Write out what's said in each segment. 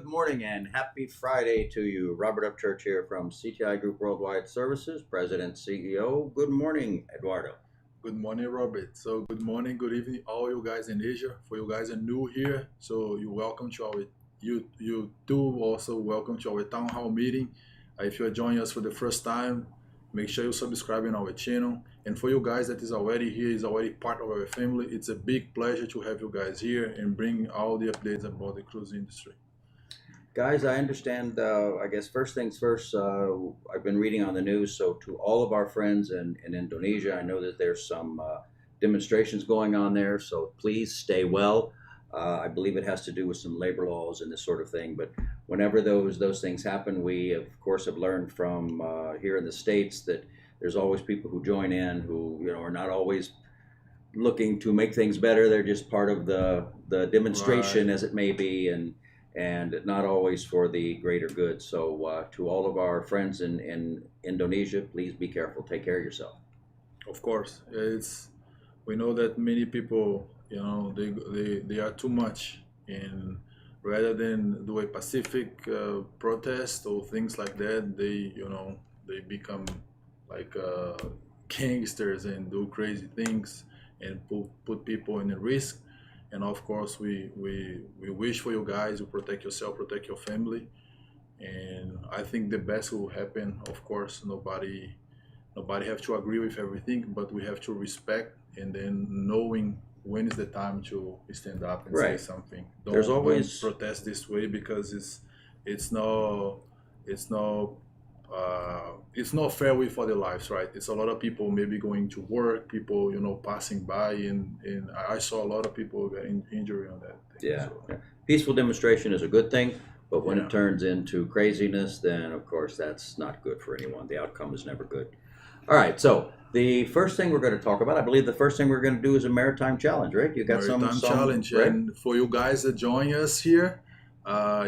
morning and happy Friday to you. Robert Upchurch here from CTI Group Worldwide Services, President, CEO. Good morning, Eduardo. Good morning, Robert. So good morning, good evening, all you guys in Asia. For you guys are new here, so you're welcome to our you too also welcome to our town hall meeting. If you are joining us for the first time, make sure you subscribe in our channel. And for you guys that is already here, is already part of our family, it's a big pleasure to have you guys here and bring all the updates about the cruise industry. Guys, I understand, I guess first things first, I've been reading on the news, so to all of our friends in Indonesia, I know that there's some demonstrations going on there, so please stay well. I believe it has to do with some labor laws and this sort of thing, but whenever those things happen, we of course have learned from here in the States that there's always people who join in who are not always looking to make things better. They're just part of the demonstration, Right. as it may be, and not always for the greater good. So to all of our friends in Indonesia, please be careful. Take care of yourself. Of course, it's we know that many people, they are too much, and rather than do a pacific protest or things like that, they become like gangsters and do crazy things and put people in a risk. And of course, we wish for you guys to protect yourself, protect your family, and I think the best will happen. Of course, nobody have to agree with everything, but we have to respect, and then knowing when is the time to stand up and say Right. something. There's Don't always protest this way because it's no it's no it's not fair way for their lives, right? It's a lot of people maybe going to work, people passing by, and I saw a lot of people getting injured on that thing. yeah, So yeah. Peaceful demonstration is a good thing, but when it yeah, turns into craziness, then of course that's not good for anyone. The outcome is never good. All right, so the first thing we're going to talk about, I believe the first thing we're going to do is a maritime challenge, right? You got Maritime some, Challenge. right? And for you guys that join us here,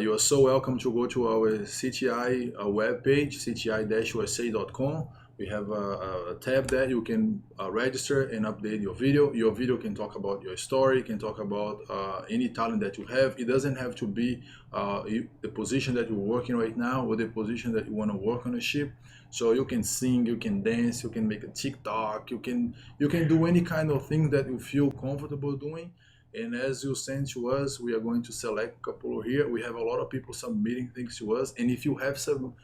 you are so welcome to go to our CTI webpage, cti-usa.com. We have a tab there. You can register and update your video. Your video can talk about your story, can talk about any talent that you have. It doesn't have to be the position that you're working right now or the position that you want to work on a ship. So you can sing, you can dance, you can make a TikTok, you can do any kind of thing that you feel comfortable doing. And as you send to us, we are going to select a couple here. We have a lot of people submitting things to us. And if you have some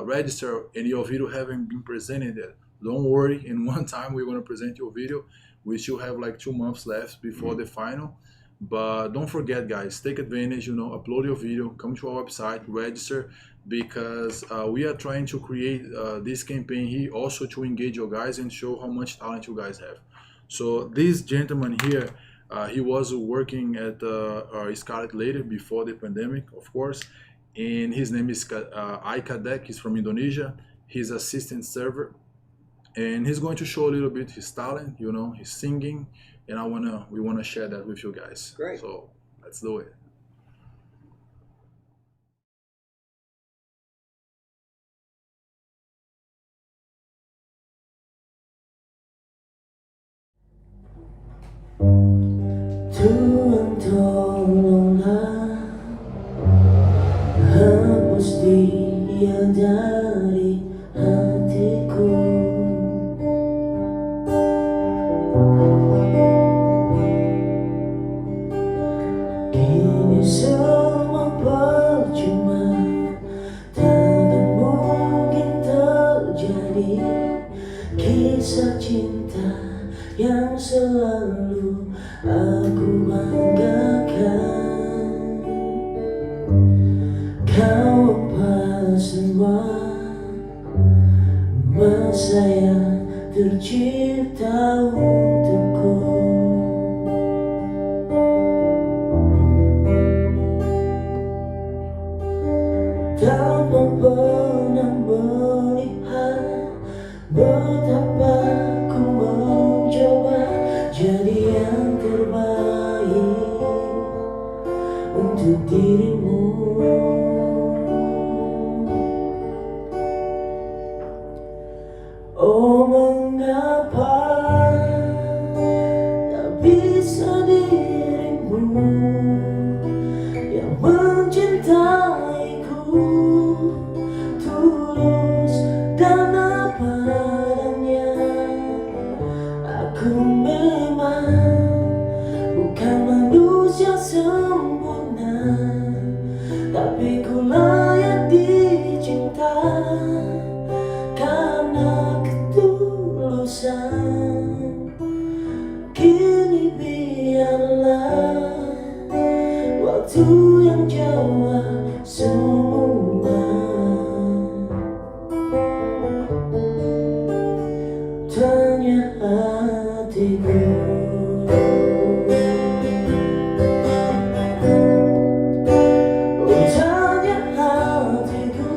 register and your video haven't been presented yet, don't worry. In one time, we're going to present your video. We still have like 2 months left before the final. But don't forget, guys, take advantage, upload your video, come to our website, register, because we are trying to create this campaign here also to engage you guys and show how much talent you guys have. So this gentleman here, he was working at Scarlet later before the pandemic, of course, and his name is Kadek. He's from Indonesia. He's assistant server, and he's going to show a little bit his talent, his singing, and we wanna share that with you guys. Great. So let's do it. Tuhan tolonglah hapus dia dari hatiku. Kini semua percuma, takkan mungkin terjadi kisah cinta yang selalu aku banggakan. Kau apa semua masa yang tercipta untukku. Tanpa pernah melihat betapa ku mencoba jadi yang terbaik untuk dirimu. Oh, mengapa Aku memang bukan manusia sempurna, tapi ku layak dicinta karena ketulusan. Kini biarlah waktu yang jawab semua. Tanya hatiku, oh tanya hatiku,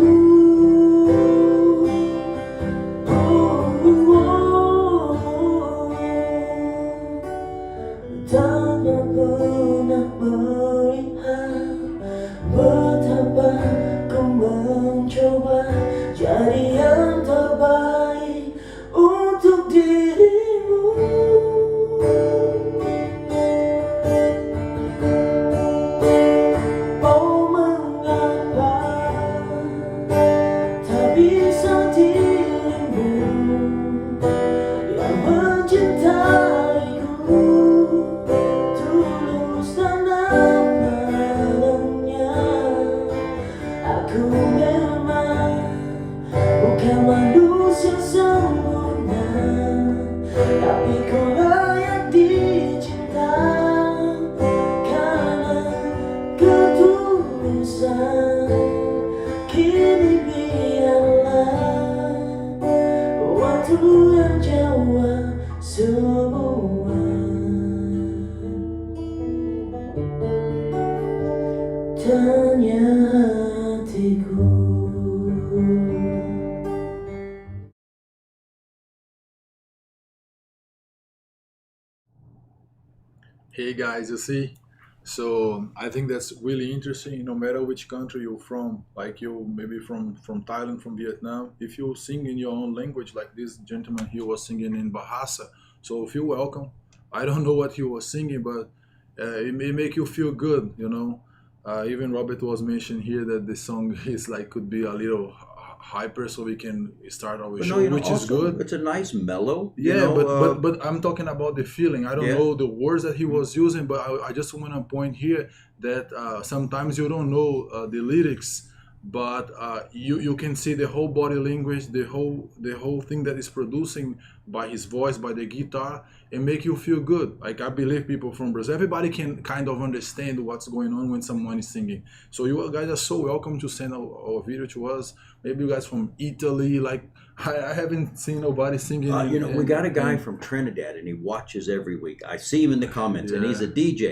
tanpa pernah melihat betapa ku mencoba jadi yang terbaik untuk dirimu. Oh mengapa tak bisa dirimu yang mencintaiku tulus dan amanahnya. Aku memang bukan manusia sempurna, tapi kau layak dicinta karena ketulusan. Kini biarlah waktu yang jawab semua. Tanya hatiku. Hey guys, you see? So I think that's really interesting. No matter which country you're from, like you maybe from Thailand, from Vietnam, if you sing in your own language, like this gentleman here was singing in Bahasa, so feel welcome. I don't know what he was singing, but it may make you feel good, you know. Even Robert was mentioning here that the song is like could be a little hyper, so we can start our But show, no, you know, which is also, good. it's a nice mellow. Yeah, but I'm talking about the feeling. I don't Yeah. know the words that he was using, but I just want to point here that sometimes you don't know the lyrics, but you can see the whole body language, the whole thing that is producing by his voice, by the guitar, and make you feel good. Like I believe people from Brazil, everybody can kind of understand what's going on when someone is singing. So you guys are so welcome to send a video to us. Maybe you guys from Italy, like I haven't seen nobody singing. You know, we got a guy in- from Trinidad, and he watches every week. I see him in the comments, and he's a Yeah. DJ.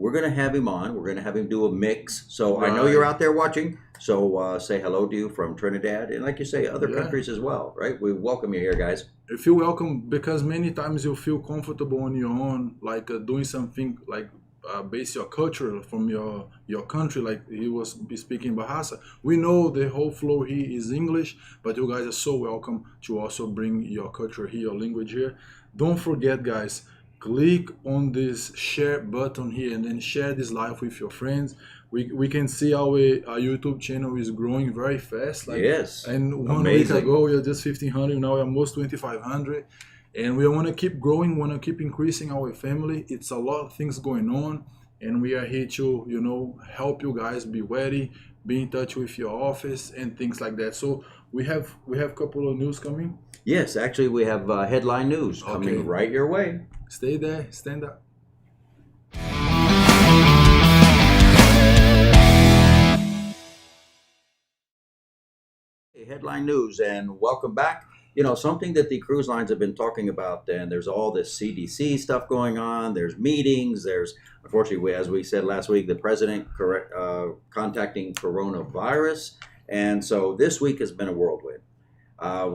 We're gonna have him on. We're gonna have him do a mix. So I know Right. you're out there watching. So say hello to you from Trinidad, and like you say, other Yeah. countries as well, right? We welcome you here, guys. You feel welcome because many times you feel comfortable on your own, like doing something like base your culture from your country. Like he was speaking Bahasa. We know the whole flow here is English, but you guys are so welcome to also bring your culture here, your language here. Don't forget, guys. Click on this share button here and then share this live with your friends. We can see our YouTube channel is growing very fast. Like, Yes. and 1 week Amazing. ago we were just 1,500. Now we're almost 2,500, and we want to keep growing. Want to keep increasing our family. It's a lot of things going on, and we are here to help you guys be ready, be in touch with your office and things like that. So we have a couple of news coming. Yes, actually, we have headline news coming Okay. right your way. Stay there, stand up. Headline news, and welcome back. You know, something that the cruise lines have been talking about, and there's all this CDC stuff going on. There's meetings. There's, unfortunately, as we said last week, the president contacting coronavirus. And so this week has been a whirlwind.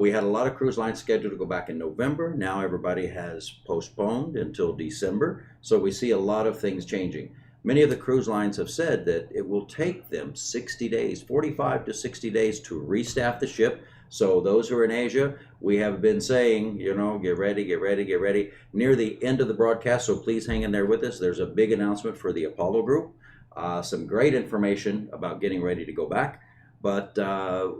We had a lot of cruise lines scheduled to go back in November. Now everybody has postponed until December. So we see a lot of things changing. Many of the cruise lines have said that it will take them 60 days, 45 to 60 days to restaff the ship. So those who are in Asia, we have been saying, you know, get ready, get ready, get ready. Near the end of the broadcast, so please hang in there with us. There's a big announcement for the Apollo Group. Some great information about getting ready to go back. But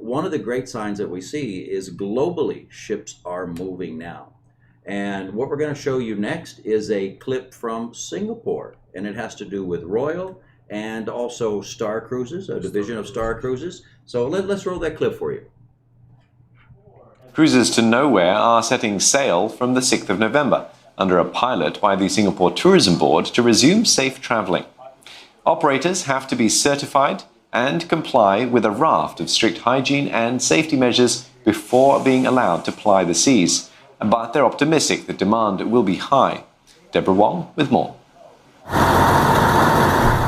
one of the great signs that we see is globally, ships are moving now. And what we're going to show you next is a clip from Singapore, and it has to do with Royal and also Star Cruises, a division of Star Cruises. So let's roll that clip for you. Cruises to nowhere are setting sail from the 6th of November under a pilot by the Singapore Tourism Board to resume safe travelling. Operators have to be certified and comply with a raft of strict hygiene and safety measures before being allowed to ply the seas. But they're optimistic that demand will be high. Deborah Wong with more.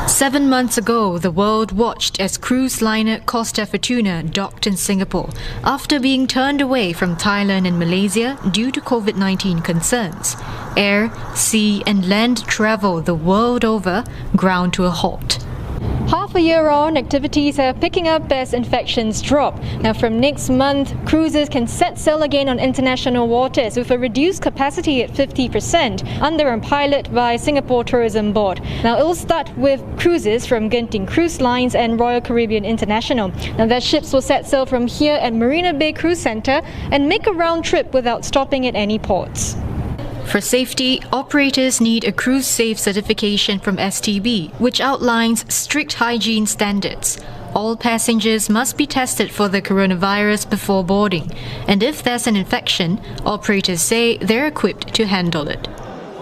7 months ago, the world watched as cruise liner Costa Fortuna docked in Singapore after being turned away from Thailand and Malaysia due to COVID-19 concerns. Air, sea and land travel the world over ground to a halt. Half a year on, activities are picking up as infections drop. Now from next month, cruises can set sail again on international waters with a reduced capacity at 50% under a pilot by Singapore Tourism Board. Now it will start with cruises from Genting Cruise Lines and Royal Caribbean International. Now their ships will set sail from here at Marina Bay Cruise Centre and make a round trip without stopping at any ports. For safety, operators need a cruise safe certification from STB, which outlines strict hygiene standards. All passengers must be tested for the coronavirus before boarding, and if there's an infection, operators say they're equipped to handle it.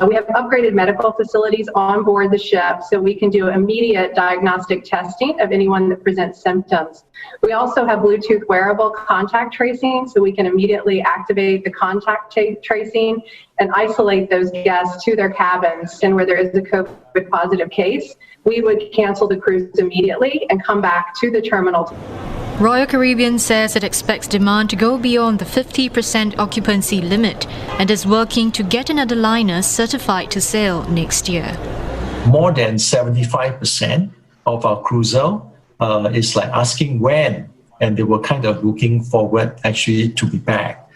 We have upgraded medical facilities on board the ship so we can do immediate diagnostic testing of anyone that presents symptoms. We also have Bluetooth wearable contact tracing so we can immediately activate the contact tracing and isolate those guests to their cabins. And where there is a COVID positive case, we would cancel the cruise immediately and come back to the terminal. Royal Caribbean says it expects demand to go beyond the 50% occupancy limit and is working to get another liner certified to sail next year. More than 75% of our cruiser is like asking when, and they were kind of looking forward actually to be back.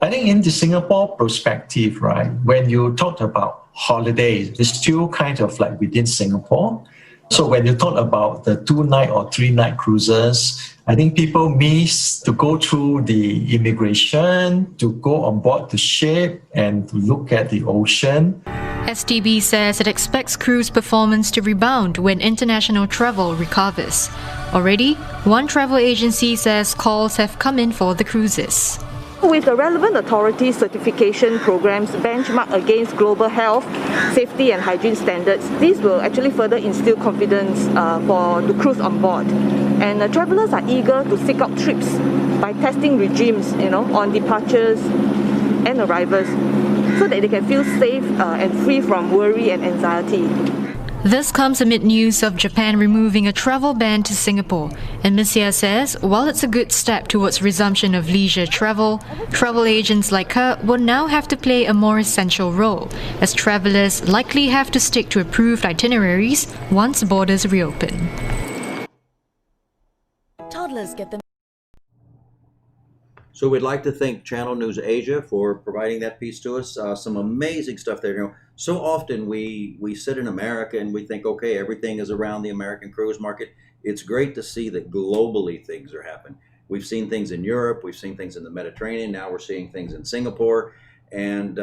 I think in the Singapore perspective, right, when you talk about holidays, it's still kind of like within Singapore. So when you talk about the 2-night or 3-night cruises, I think people miss to go through the immigration, to go on board the ship and to look at the ocean. STB says it expects cruise performance to rebound when international travel recovers. Already, one travel agency says calls have come in for the cruises. With the relevant authorities' certification programs benchmarked against global health, safety and hygiene standards, this will actually further instill confidence for the crews on board. And travellers are eager to seek out trips by testing regimes, on departures and arrivals, so that they can feel safe and free from worry and anxiety. This comes amid news of Japan removing a travel ban to Singapore, and Ms. Hia says while it's a good step towards resumption of leisure travel, travel agents like her will now have to play a more essential role, as travellers likely have to stick to approved itineraries once borders reopen. Toddlers get them. So we'd like to thank Channel News Asia for providing that piece to us. Some amazing stuff there. So often we sit in America and we think, okay, everything is around the American cruise market. It's great to see that globally things are happening. We've seen things in Europe, we've seen things in the Mediterranean, now we're seeing things in Singapore. And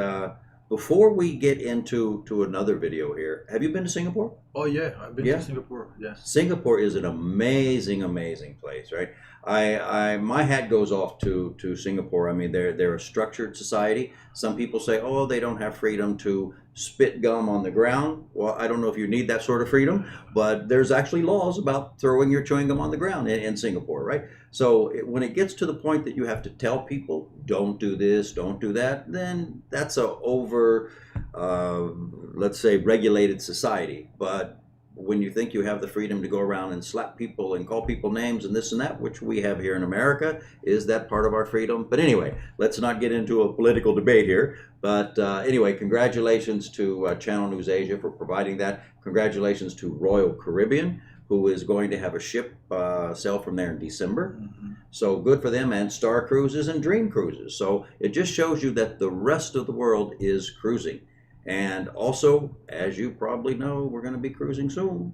before we get into another video here, have you been to Singapore? Oh yeah, I've been to Singapore, yes. Singapore is an amazing, amazing place, right? My hat goes off to Singapore. I mean, they're a structured society. Some people say, oh, they don't have freedom to spit gum on the ground. Well, I don't know if you need that sort of freedom, but there's actually laws about throwing your chewing gum on the ground in Singapore, right? So when it gets to the point that you have to tell people, don't do this, don't do that, then that's a let's say, regulated society. But when you think you have the freedom to go around and slap people and call people names and this and that, which we have here in America, is that part of our freedom? But anyway, let's not get into a political debate here. But anyway, congratulations to Channel News Asia for providing that. Congratulations to Royal Caribbean, who is going to have a ship sail from there in December. Mm-hmm. So good for them, and Star Cruises and Dream Cruises. So it just shows you that the rest of the world is cruising. And also, as you probably know, we're going to be cruising soon.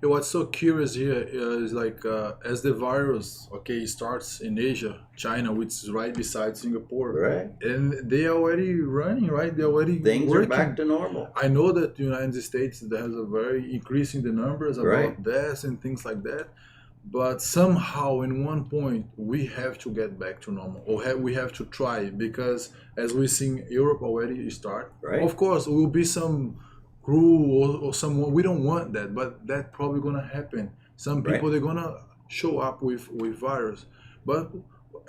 What's so curious here is like as the virus, okay, starts in Asia, China, which is right beside Singapore, Right. and they are already running, right? They're already Things working. are back to normal. I know that the United States there has a very increase in the numbers about Right. deaths and things like that, but somehow in one point we have to get back to normal, or we have to try, because as we see Europe already start. Right. Of course, there will be some crew or someone, we don't want that, but that's probably gonna happen. Some people Right. they're gonna show up with virus, but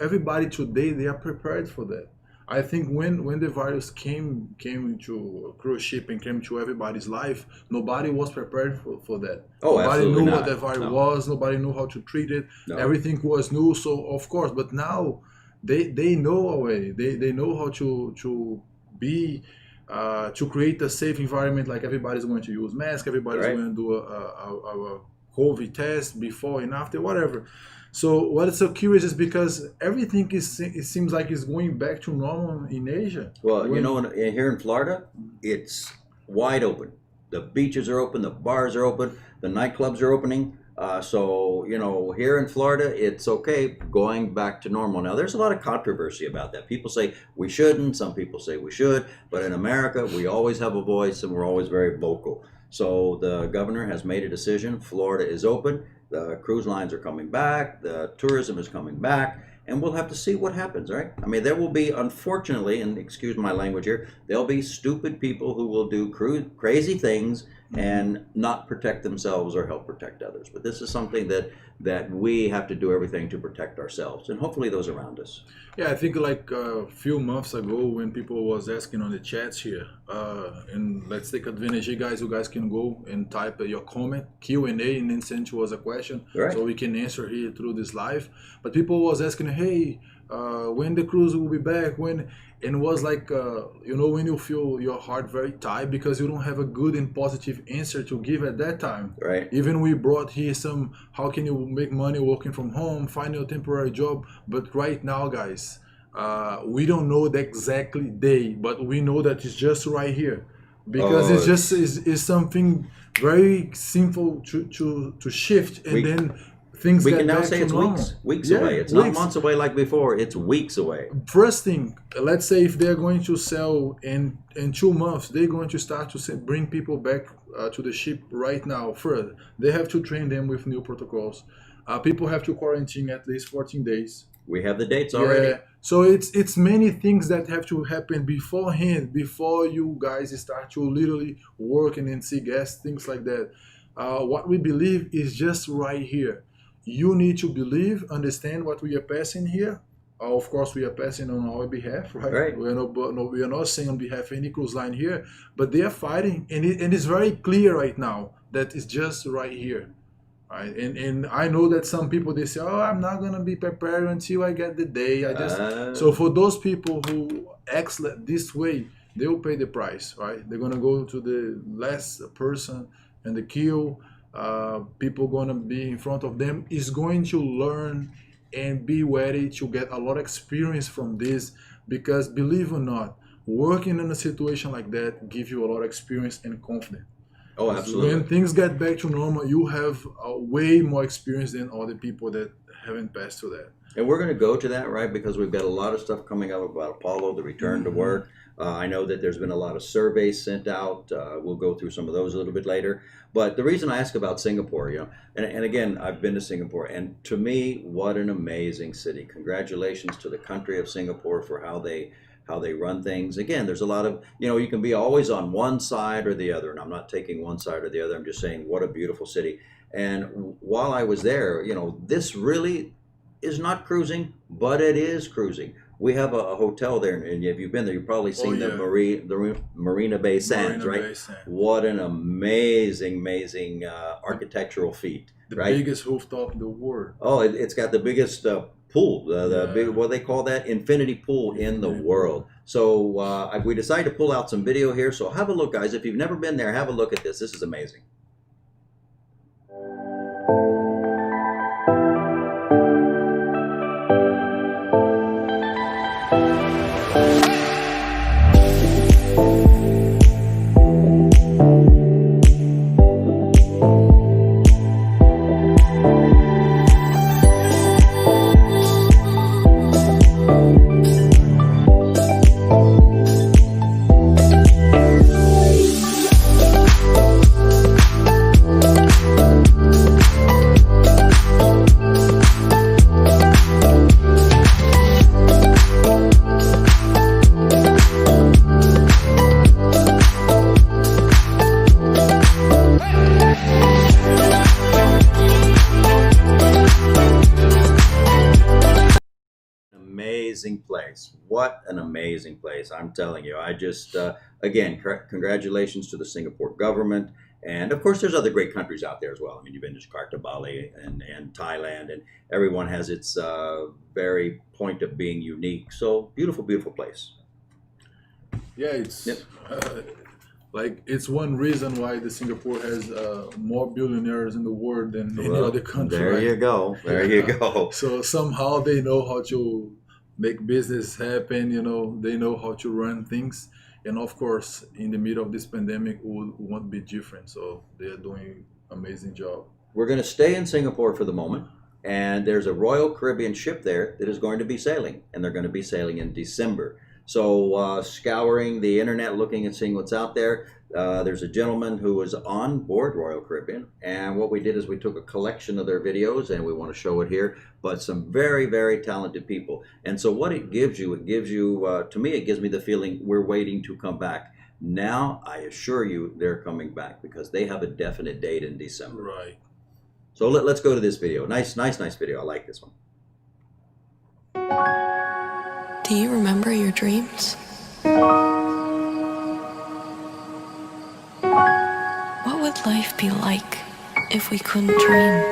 everybody today they are prepared for that. I think when the virus came into a cruise ship and came to everybody's life, nobody was prepared for that. Oh, Nobody absolutely knew not. what that virus No. was. Nobody knew how to treat it. No. Everything was new. So of course, but now they know already. They know how to be to create a safe environment. Like everybody's going to use mask. Everybody's Right. going to do a COVID test before and after, whatever. So what is so curious is because everything it seems like is going back to normal in Asia. Well, you When- know, here in Florida, it's wide open. The beaches are open, the bars are open, the nightclubs are opening. So, you know, here in Florida, it's okay going back to normal. Now, there's a lot of controversy about that. People say we shouldn't, some people say we should, but in America, we always have a voice and we're always very vocal. So the governor has made a decision. Florida is open. The cruise lines are coming back. The tourism is coming back. And we'll have to see what happens, right? I mean, there will be, unfortunately, and excuse my language here, there'll be stupid people who will do crazy things and not protect themselves or help protect others. But this is something that we have to do everything to protect ourselves and hopefully those around us. Yeah, I think like a few months ago when people was asking on the chats here, and let's take advantage, you guys can go and type your comment, Q&A, and then send to us a question, Right. so we can answer here through this live. But people was asking, hey, when the cruise will be back, when, and it was like, you know, when you feel your heart very tight because you don't have a good and positive answer to give at that time. Right. Even we brought here some, how can you make money working from home, find a temporary job. But right now, guys, we don't know the exactly day, but we know that it's just right here. Because Oh, it's just is something very simple to shift, and then things We get can now back say to it's normal. weeks Yeah, away. It's not weeks. months away like before. It's weeks away. First thing, let's say if they're going to sell in 2 months, they're going to start to bring people back to the ship right now. First, they have to train them with new protocols. People have to quarantine at least 14 days. We have the dates already. Yeah. So it's many things that have to happen beforehand, before you guys start to literally work and then see guests, things like that. What we believe is just right here. You need to believe, understand what we are passing here. Of course, we are passing on our behalf, right? Right. We are not saying on behalf of any cruise line here, but they are fighting, and it's very clear right now that it's just right here. Right. And I know that some people, they say, oh, I'm not gonna be prepared until I get the day. So for those people who act this way, they will pay the price, right? They're gonna go to the last person in the queue. People gonna be in front of them, is going to learn and be ready to get a lot of experience from this, because believe it or not, working in a situation like that gives you a lot of experience and confidence. Oh, absolutely. When things get back to normal, you have way more experience than other people that haven't passed through that. And we're going to go to that, right? Because we've got a lot of stuff coming up about Apollo, the return to work. I know that there's been a lot of surveys sent out. We'll go through some of those a little bit later. But the reason I ask about Singapore, you know, and again, I've been to Singapore, and to me, what an amazing city. Congratulations to the country of Singapore for how they run things. Again, there's a lot of, you know, you can be always on one side or the other, and I'm not taking one side or the other. I'm just saying what a beautiful city. And while I was there, you know, this really is not cruising, but it is cruising. We have a hotel there, and if you've been there, you've probably seen the Marina Bay Sands, Marina right? Bay Sands. What an amazing architectural feat, The right? biggest rooftop in the world. Oh, it's got the biggest pool, the big, what they call that, infinity pool in the world. So we decided to pull out some video here. So have a look, guys. If you've never been there, have a look at this. This is amazing. amazing place. What an amazing place. I'm telling you. I just, again, congratulations to the Singapore government. And of course, there's other great countries out there as well. I mean, you've been to Jakarta, Bali, and Thailand, and everyone has its very point of being unique. So beautiful, beautiful place. Yeah, it's Yep. like it's one reason why the Singapore has more billionaires in the world than any Well, other country. there right? you go. There you go. So somehow they know how to make business happen. You know, they know how to run things. And of course, in the middle of this pandemic, won't be different. So they are doing amazing job. We're going to stay in Singapore for the moment, and there's a Royal Caribbean ship there that is going to be sailing, and they're going to be sailing in December. So scouring the internet, looking and seeing what's out there, there's a gentleman who was on board Royal Caribbean, and what we did is we took a collection of their videos, and we want to show it here, but some very, very talented people. And so what it gives you, to me, it gives me the feeling we're waiting to come back. Now, I assure you they're coming back because they have a definite date in December. Right. So let's go to this video. Nice video. I like this one. Do you remember your dreams? What would life be like if we couldn't dream?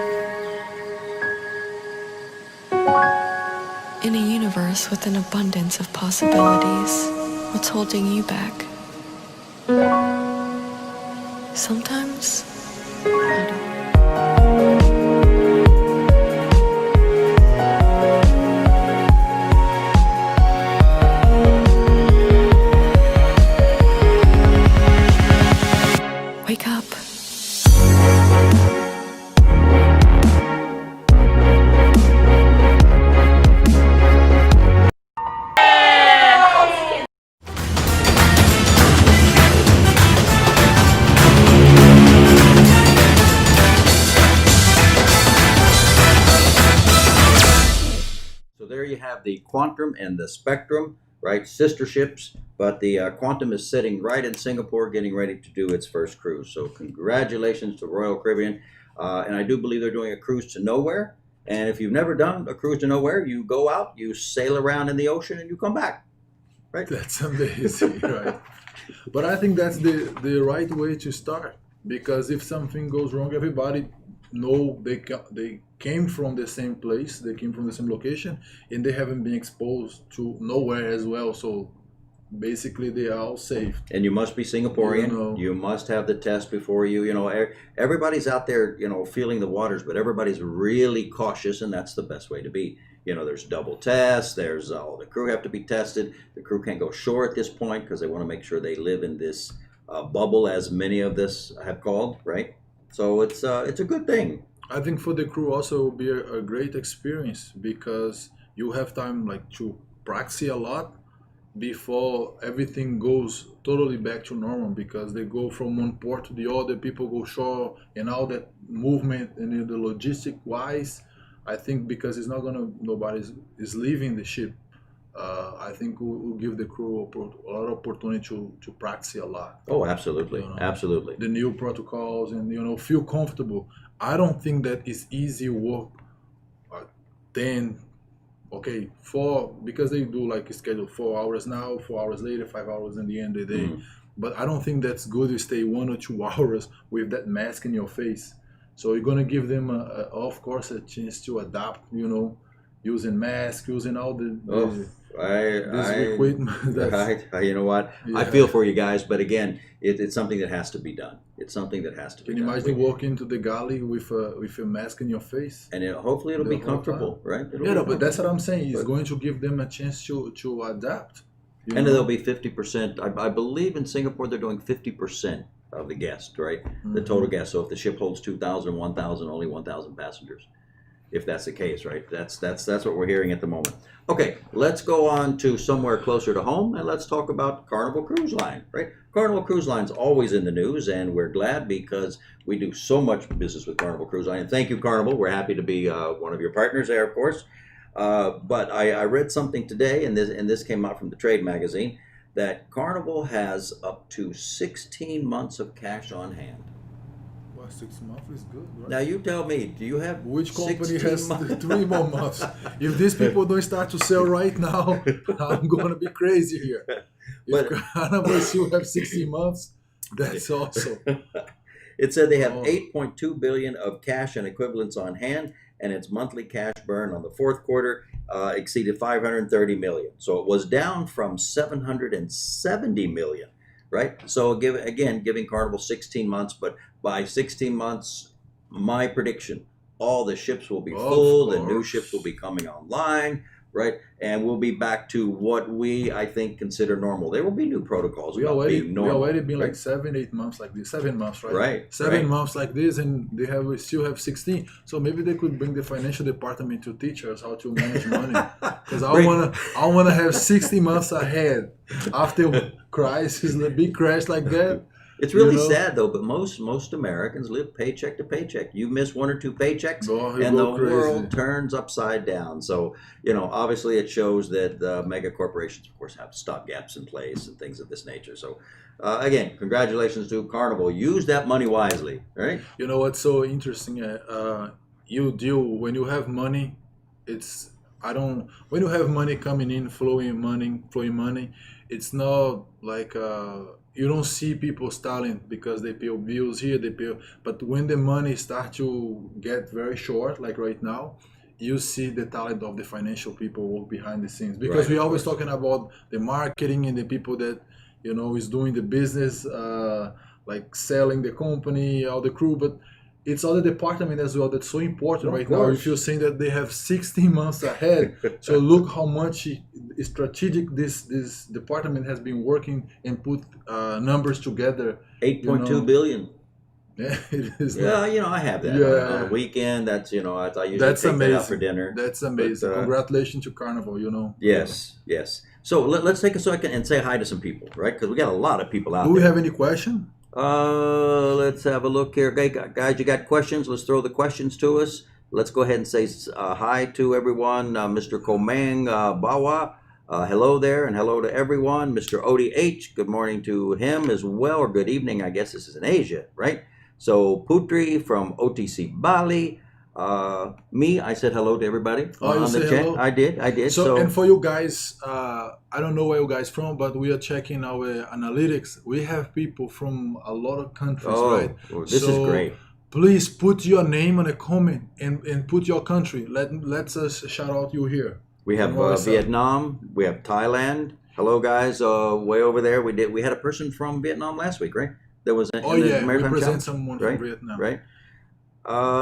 In a universe with an abundance of possibilities, what's holding you back? Sometimes, I don't. Wake up. So there you have the Quantum and the Spectrum, right? Sister ships, but the Quantum is sitting right in Singapore getting ready to do its first cruise. So congratulations to Royal Caribbean. And I do believe they're doing a cruise to nowhere. And if you've never done a cruise to nowhere, you go out, you sail around in the ocean, and you come back, right? That's amazing, right? But I think that's the right way to start, because if something goes wrong, everybody know they came from the same place, they came from the same location, and they haven't been exposed to nowhere as well. So basically, they are all safe. And you must be Singaporean. You know. You must have the test before you. You know, everybody's out there, you know, feeling the waters, but everybody's really cautious, and that's the best way to be. You know, there's double tests. There's all the crew have to be tested. The crew can't go shore at this point because they want to make sure they live in this bubble, as many of this have called, right? So it's a good thing. I think for the crew also will be a great experience, because you have time like to practice a lot before everything goes totally back to normal, because they go from one port to the other, people go shore, and all that movement and the logistic wise, I think because it's not gonna, nobody is leaving the ship. I think we'll give the crew a lot of opportunity to practice a lot. Oh, absolutely, You know, absolutely. the new protocols, and feel comfortable. I don't think that it's easy work. 10, okay, 4, because they do like a schedule 4 hours now, 4 hours later, 5 hours in the end of the day. But I don't think that's good to stay 1 or 2 hours with that mask in your face. So you're gonna give them, of course, a chance to adapt. Using masks, using all this equipment. You know what? Yeah. I feel for you guys, but again, it's something that has to be done. It's something that has to be Can you done. imagine walking into the galley with a mask in your face? And hopefully it'll The be whole comfortable, right? It'll Yeah, be no, but that's what I'm comfortable. saying. It's But- going to give them a chance to adapt. And there'll be 50%. I believe in Singapore they're doing 50% of the guests, right? The total guests. So if the ship holds 2,000, 1,000, only 1,000 passengers. If that's the case, right? That's what we're hearing at the moment. Okay, let's go on to somewhere closer to home, and let's talk about Carnival Cruise Line, right? Carnival Cruise Line's always in the news, and we're glad because we do so much business with Carnival Cruise Line. And thank you, Carnival. We're happy to be one of your partners there, of course. But I read something today, and this came out from the Trade magazine, that Carnival has up to 16 months of cash on hand. Wow. 6 months is good, right? Now you tell me, do you have Which company 16 has months? 3 more months? If these people don't start to sell right now, I'm gonna be crazy here. If But- Carnival still have 16 months, that's awesome. It said they have Oh. 8.2 billion of cash and equivalents on hand, and its monthly cash burn on the fourth quarter exceeded 530 million. So it was down from 770 million, right? So giving Carnival 16 months, but by 16 months, my prediction, all the ships will be Of full, the new course. ships will be coming online, right? And we'll be back to what I think, consider normal. There will be new protocols We about already being normal. been right? like 7-8 months like this. 7 months, right? Right, 7 right. months like this, and we still have 16. So maybe they could bring the financial department to teach us how to manage money. Because I wanna have 60 months ahead after crisis, a big crash like that. It's really You know? sad though, but most Americans live paycheck to paycheck. You miss 1 or 2 paychecks, Oh, you and the go crazy. world turns upside down. So obviously, it shows that mega corporations, of course, have stopgaps in place and things of this nature. So, again, congratulations to Carnival. Use that money wisely, right? You know what's so interesting? You deal when you have money. When you have money coming in, flowing money. It's not like you don't see people stalling because they pay bills here, but when the money start to get very short, like right now, you see the talent of the financial people work behind the scenes, because Right, we of always course. talking about the marketing and the people that is doing the business, like selling the company, all the crew, but it's all the department as well that's so important Of right now. course. If you're saying that they have 16 months ahead, so look how much strategic this department has been working and put numbers together. 8.2 billion. Yeah, it is. Yeah, I have that Yeah. on a weekend. That's I usually That's take that out for amazing. dinner. That's amazing. But, Congratulations to Carnival. Yes, yes. So let's take a second and say hi to some people, right? Because we got a lot of people out Do we there. have any question? Let's have a look here. Okay, guys, you got questions? Let's throw the questions to us. Let's go ahead and say hi to everyone. Mr. Komang Bawa, hello there, and hello to everyone. Mr. ODH, good morning to him as well, or good evening. I guess this is in Asia, right? So Putri from OTC Bali. Me, I said hello to everybody Oh, you on the say chat. hello? I did. So, and for you guys, I don't know where you guys from, but we are checking our analytics. We have people from a lot of countries, right? Well, this is great. Please put your name on a comment and put your country. Let's shout out you here. We have From our side. Vietnam. We have Thailand. Hello, guys. Way over there. We had a person from Vietnam last week, right? There was in Oh the yeah, we Maritime present Challenge, someone right? from Vietnam. Right.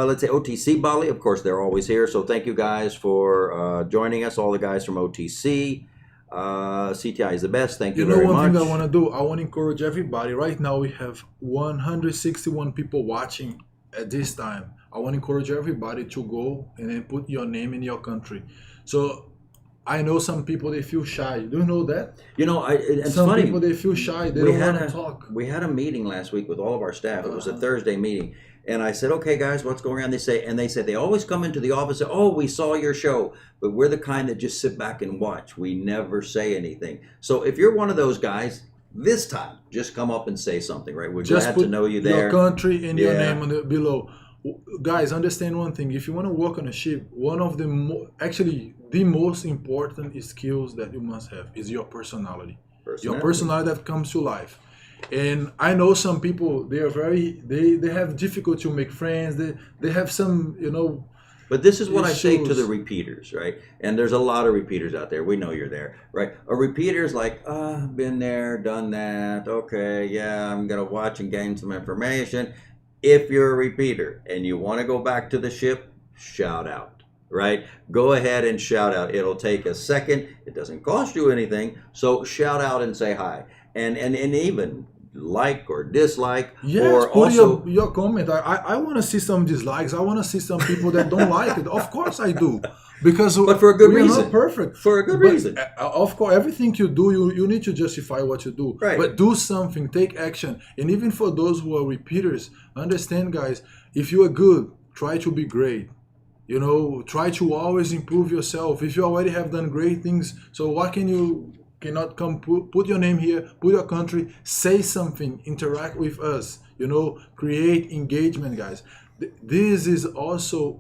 Let's say OTC Bali. Of course, they're always here. So thank you guys for joining us. All the guys from OTC. CTI is the best. Thank you, You know, very one much. thing I want to do, I want to encourage everybody. Right now, we have 161 people watching at this time. I want to encourage everybody to go and then put your name in your country. So I know some people, they feel shy. Do you know that? It's Some funny. people, they feel shy. They we don't had want to a talk. we had a meeting last week with all of our staff. It was a Uh-huh. Thursday meeting, and I said, "Okay, guys, what's going on?" They said they always come into the office and say, "Oh, we saw your show," but we're the kind that just sit back and watch. We never say anything. So if you're one of those guys, this time just come up and say something, right? We're Just glad put to know you there. your country and your Yeah. name on below. Guys, understand one thing. If you want to work on a ship, one of the the most important skills that you must have is your personality. Your personality that comes to life. And I know some people, they are they have difficulty to make friends. They have some, But this is what I say to issues. the repeaters, right? And there's a lot of repeaters out there. We know you're there, right? A repeater is like, been there, done that. Okay, yeah, I'm going to watch and gain some information. If you're a repeater and you want to go back to the ship, shout out, right? Go ahead and shout out. It'll take a second. It doesn't cost you anything. So shout out and say hi. And even like or dislike. Yes, or put also, your comment. I want to see some dislikes. I want to see some people that don't like it. Of course I do. Because But for a good we are reason. not perfect. For a good But, reason. Of course, everything you do, you need to justify what you do. Right. But do something, take action. And even for those who are repeaters, understand, guys, if you are good, try to be great. Try to always improve yourself. If you already have done great things, so what can you cannot come, put your name here, put your country, say something, interact with us, create engagement, guys. This is also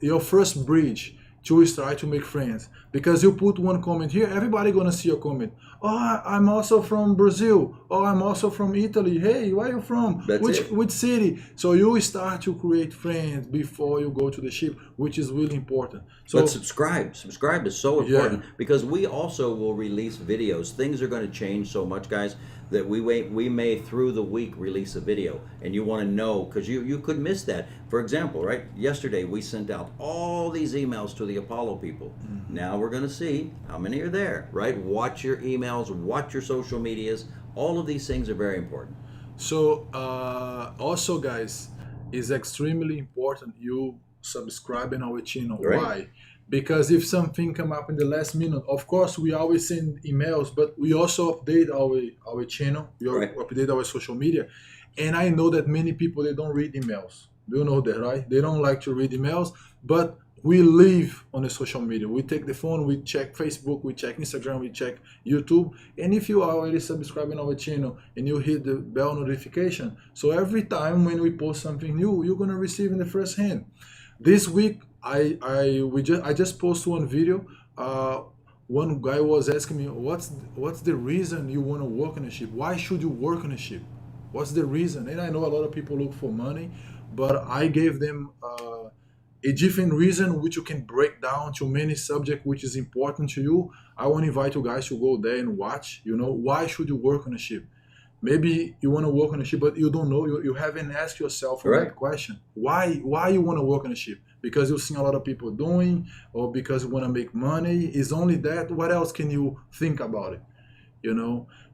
your first bridge to start to make friends, because you put one comment here, everybody gonna see your comment. Oh, I'm also from Brazil. Oh, I'm also from Italy. Hey, where are you from? Which city? So you start to create friends before you go to the ship, which is really important. So but subscribe is so important, because we also will release videos. Things are going to change so much, guys, that we may through the week release a video, and you want to know, because you could miss that. For example, right, yesterday we sent out all these emails to the Apollo people. Now we're going to see how many are there, right? Watch your emails, watch your social medias. All of these things are very important. So also, guys, it's extremely important you subscribe in our channel. Right. Why? Because if something come up in the last minute, of course we always send emails, but we also update our channel, we update our social media. And I know that many people, they don't read emails. You know that, right? They don't like to read emails, but we live on the social media. We take the phone, we check Facebook, we check Instagram, we check YouTube. And if you are already subscribing our channel and you hit the bell notification, so every time when we post something new, you're gonna receive in the first hand. This week, I just posted one video. One guy was asking me, what's the reason you want to work on a ship? Why should you work on a ship? What's the reason? And I know a lot of people look for money, but I gave them a different reason, which you can break down to many subjects, which is important to you. I want to invite you guys to go there and watch. Why should you work on a ship? Maybe you want to work on a ship, but you don't know. You haven't asked yourself that question. Why you want to work on a ship? Because you've seen a lot of people doing, or because you want to make money? Is only that? What else can you think about it?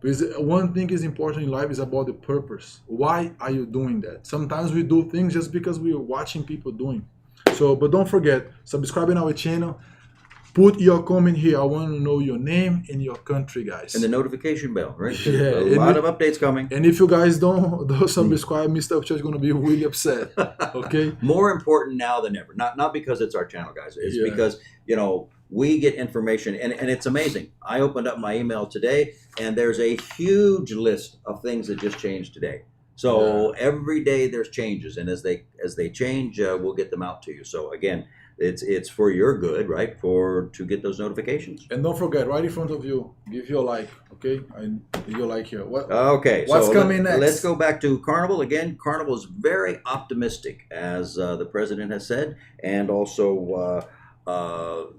Because one thing is important in life is about the purpose. Why are you doing that? Sometimes we do things just because we are watching people doing. So, but don't forget, subscribe in our channel. Put your comment here. I want to know your name and your country, guys. And the notification bell, right? Yeah, a lot of updates coming. And if you guys don't subscribe, Mr. Upchurch is going to be really upset. Okay? More important now than ever. Not because it's our channel, guys. It's because, we get information, and it's amazing. I opened up my email today, and there's a huge list of things that just changed today. So every day there's changes, and as they change, we'll get them out to you. So again, it's for your good, right? To get those notifications. And don't forget, right in front of you, give your like, okay? Give your like here. Okay. What's coming next? Let's go back to Carnival again. Carnival is very optimistic, as the president has said, and also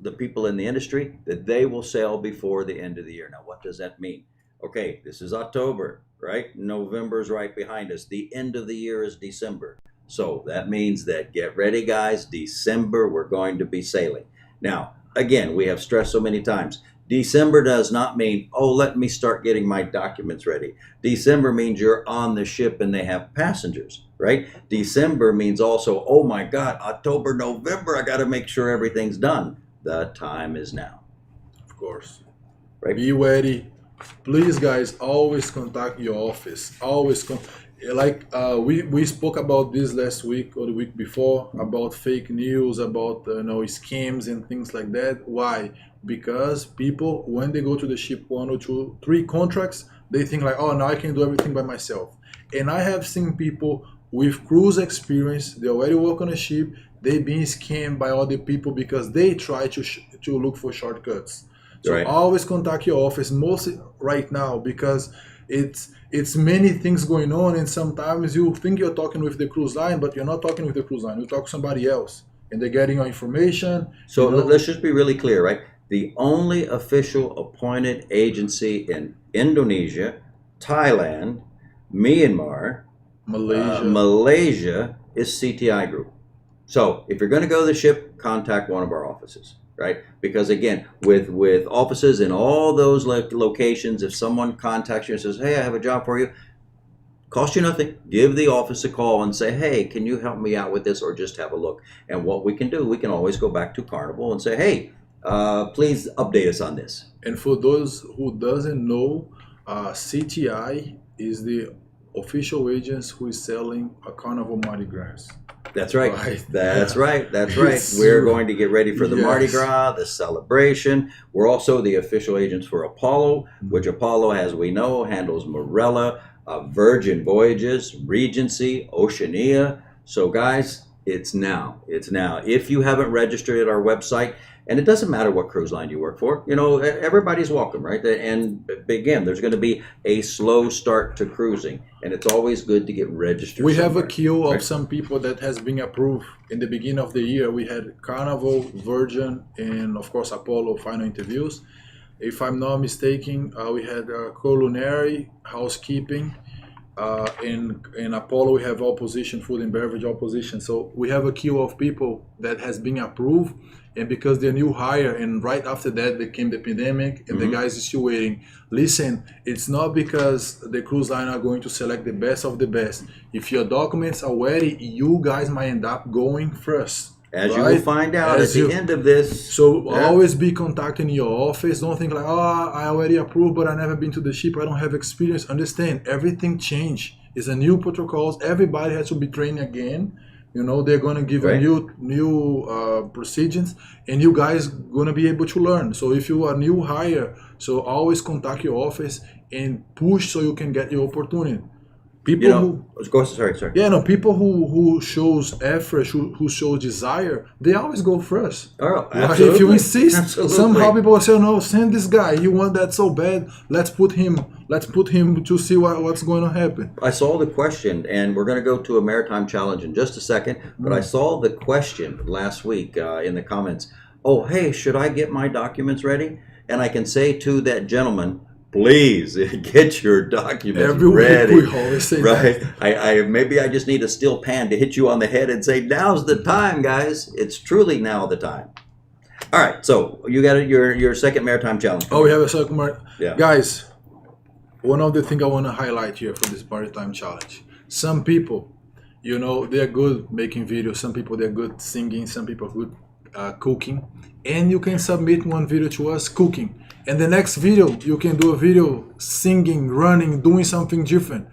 the people in the industry, that they will sail before the end of the year. Now, what does that mean? Okay, this is October, right? November's right behind us. The end of the year is December. So that means that, get ready, guys, December, we're going to be sailing. Now, again, we have stressed so many times, December does not mean, oh, let me start getting my documents ready. December means you're on the ship and they have passengers, right? December means also, oh my God, October, November, I got to make sure everything's done. The time is now. Of course. Right? Be ready. Please, guys, always contact your office. Always we spoke about this last week or the week before, about fake news, about scams and things like that. Why? Because people, when they go to the ship 1 or 2, 3 contracts, they think like, oh, now I can do everything by myself. And I have seen people with cruise experience, they already work on a ship, they being scammed by other people because they try to look for shortcuts. So always contact your office, mostly right now, because it's many things going on, and sometimes you think you're talking with the cruise line, but you're not talking with the cruise line. You talk to somebody else, and they're getting your information. So let's just be really clear, right? The only official appointed agency in Indonesia, Thailand, Myanmar, Malaysia is CTI Group. So if you're going to go to the ship, contact one of our offices. Right? Because again, with offices in all those locations, if someone contacts you and says, hey, I have a job for you, cost you nothing. Give the office a call and say, hey, can you help me out with this, or just have a look? And what we can do, we can always go back to Carnival and say, hey, please update us on this. And for those who doesn't know, CTI is the official agents who is selling a Carnival Mardi Gras. That's right. Right. That's Yeah. right. That's right. It's- We're going to get ready for the Mardi Yes. Gras, the celebration. We're also the official agents for Apollo, which Apollo, as we know, handles Morella, Virgin Voyages, Regency, Oceania. So, guys, it's now. It's now. If you haven't registered at our website, and it doesn't matter what cruise line you work for, you know, everybody's welcome, right? And again, there's going to be a slow start to cruising, and it's always good to get registered. We have a somewhere, queue of right? some people that has been approved in the beginning of the year. We had Carnival, Virgin, and of course Apollo final interviews. If I'm not mistaken, we had culinary, housekeeping, in Apollo we have all position, food and beverage, all position. So we have a queue of people that has been approved, and because they're new hire, and right after that came the pandemic, and the guys is still waiting. Listen, it's not because the cruise line are going to select the best of the best. If your documents are ready, you guys might end up going first. As you will find out at the end of this. So always be contacting your office. Don't think like, oh, I already approved, but I never been to the ship. I don't have experience. Understand, everything changed. It's a new protocols. Everybody has to be trained again. You know, they're gonna give a new procedures, and you guys gonna be able to learn. So if you are new hire, so always contact your office and push so you can get your opportunity. People people who shows effort, who shows desire, they always go first. Oh, If you insist, Absolutely. somehow people will say, "No, send this guy. You want that so bad. Let's put him to see what's going to happen." I saw the question, and we're going to go to a maritime challenge in just a second, but I saw the question last week in the comments. Oh, hey, should I get my documents ready? And I can say to that gentleman, please get your documents ready. Week we always say right? I maybe I just need a steel pan to hit you on the head and say, now's the time, guys. It's truly now the time. All right, so you got your second maritime challenge. Oh, we have a second Yeah. Guys, one of the things I want to highlight here for this maritime challenge. Some people, you know, they're good making videos. Some people, they're good singing. Some people are good cooking. And you can submit one video to us cooking. And the next video, you can do a video singing, running, doing something different.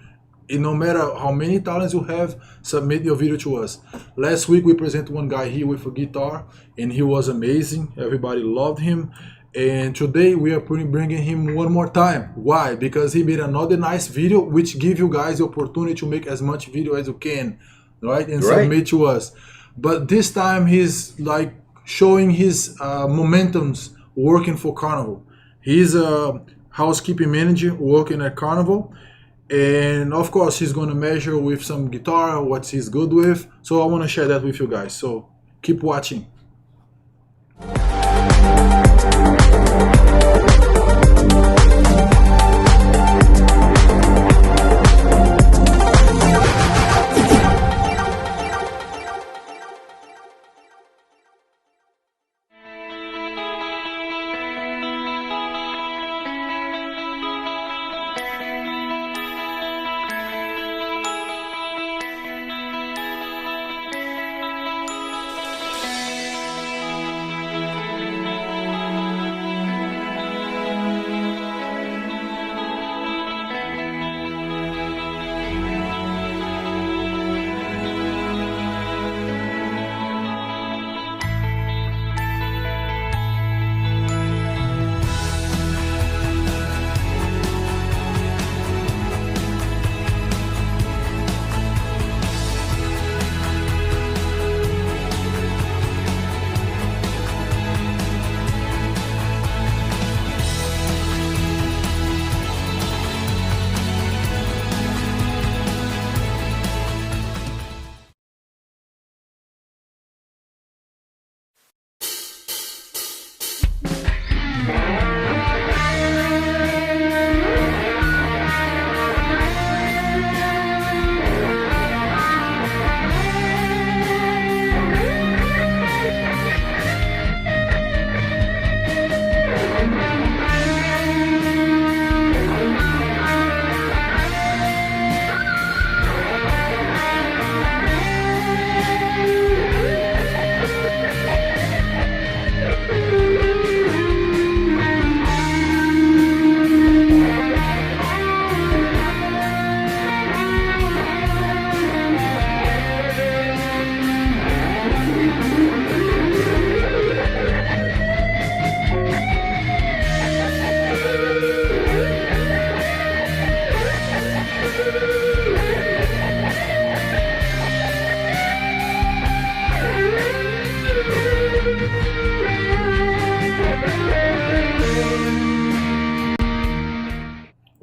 And no matter how many talents you have, submit your video to us. Last week, we presented one guy here with a guitar, and he was amazing. Everybody loved him. And today, we are bringing him one more time. Why? Because he made another nice video, which give you guys the opportunity to make as much video as you can, right? And submit to us. But this time, he's like showing his momentums working for Carnival. He's a housekeeping manager working at Carnival, and of course he's going to measure with some guitar what he's good with. So I want to share that with you guys, so keep watching.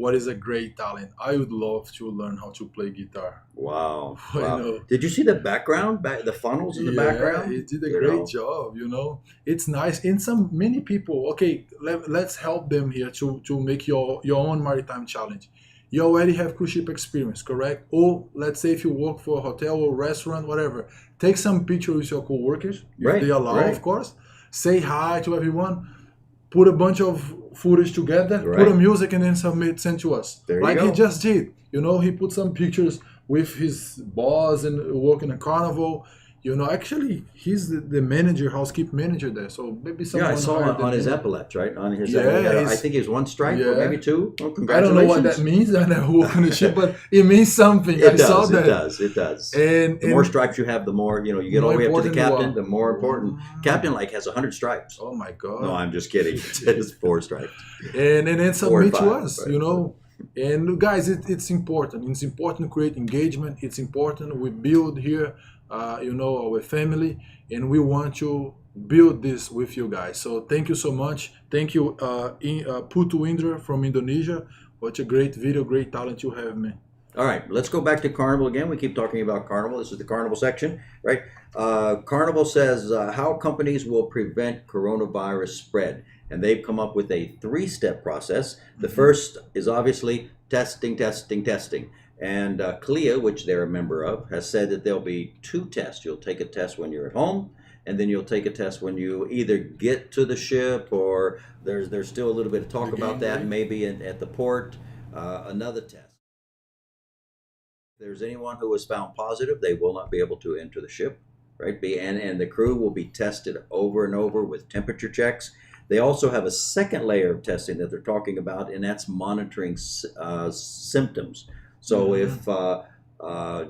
what is a great talent. I would love to learn how to play guitar. Wow. You Wow. know. Did you see the background? The funnels in the background? He did a You great know? job, you know. It's nice. And many people, okay, let's help them here to make your own maritime challenge. You already have cruise ship experience, correct? Or let's say if you work for a hotel or restaurant, whatever, take some pictures with your coworkers, if Right, they allow, right. of course. Say hi to everyone. Put a bunch of footage together, Right. put a music, and then send to us. There you Like go. he just did. You know, he put some pictures with his boss and working a carnival. You know, actually, he's the manager, housekeeping manager there. So maybe someone Yeah, I saw hired on him. his epaulets, right? On his, Yeah, I think he's one stripe or yeah. maybe two. Well, I congratulations. don't know what that means. I never work on the ship, but it means something. I It saw does, that. it does, it does. And The more stripes you have, the more, you get all the way up to the more important you captain, are. the more important. Captain like has 100 stripes. Oh my God. No, I'm just kidding. It's 4 stripes. And then Four or submit to five, us, right. you know. And guys, it's important. It's important to create engagement. It's important we build here, our family, and we want to build this with you guys. So thank you so much. Thank you, Putu Indra from Indonesia. What a great video, great talent you have, man. All right, let's go back to Carnival again. We keep talking about Carnival. This is the Carnival section, right? Carnival says how companies will prevent coronavirus spread. And they've come up with a 3-step process. The first is obviously testing. And CLIA, which they're a member of, has said that there'll be 2 tests. You'll take a test when you're at home, and then you'll take a test when you either get to the ship, or there's still a little bit of talk about that, maybe at the port, another test. If there's anyone who is found positive, they will not be able to enter the ship, right? And the crew will be tested over and over with temperature checks. They also have a second layer of testing that they're talking about, and that's monitoring symptoms. So if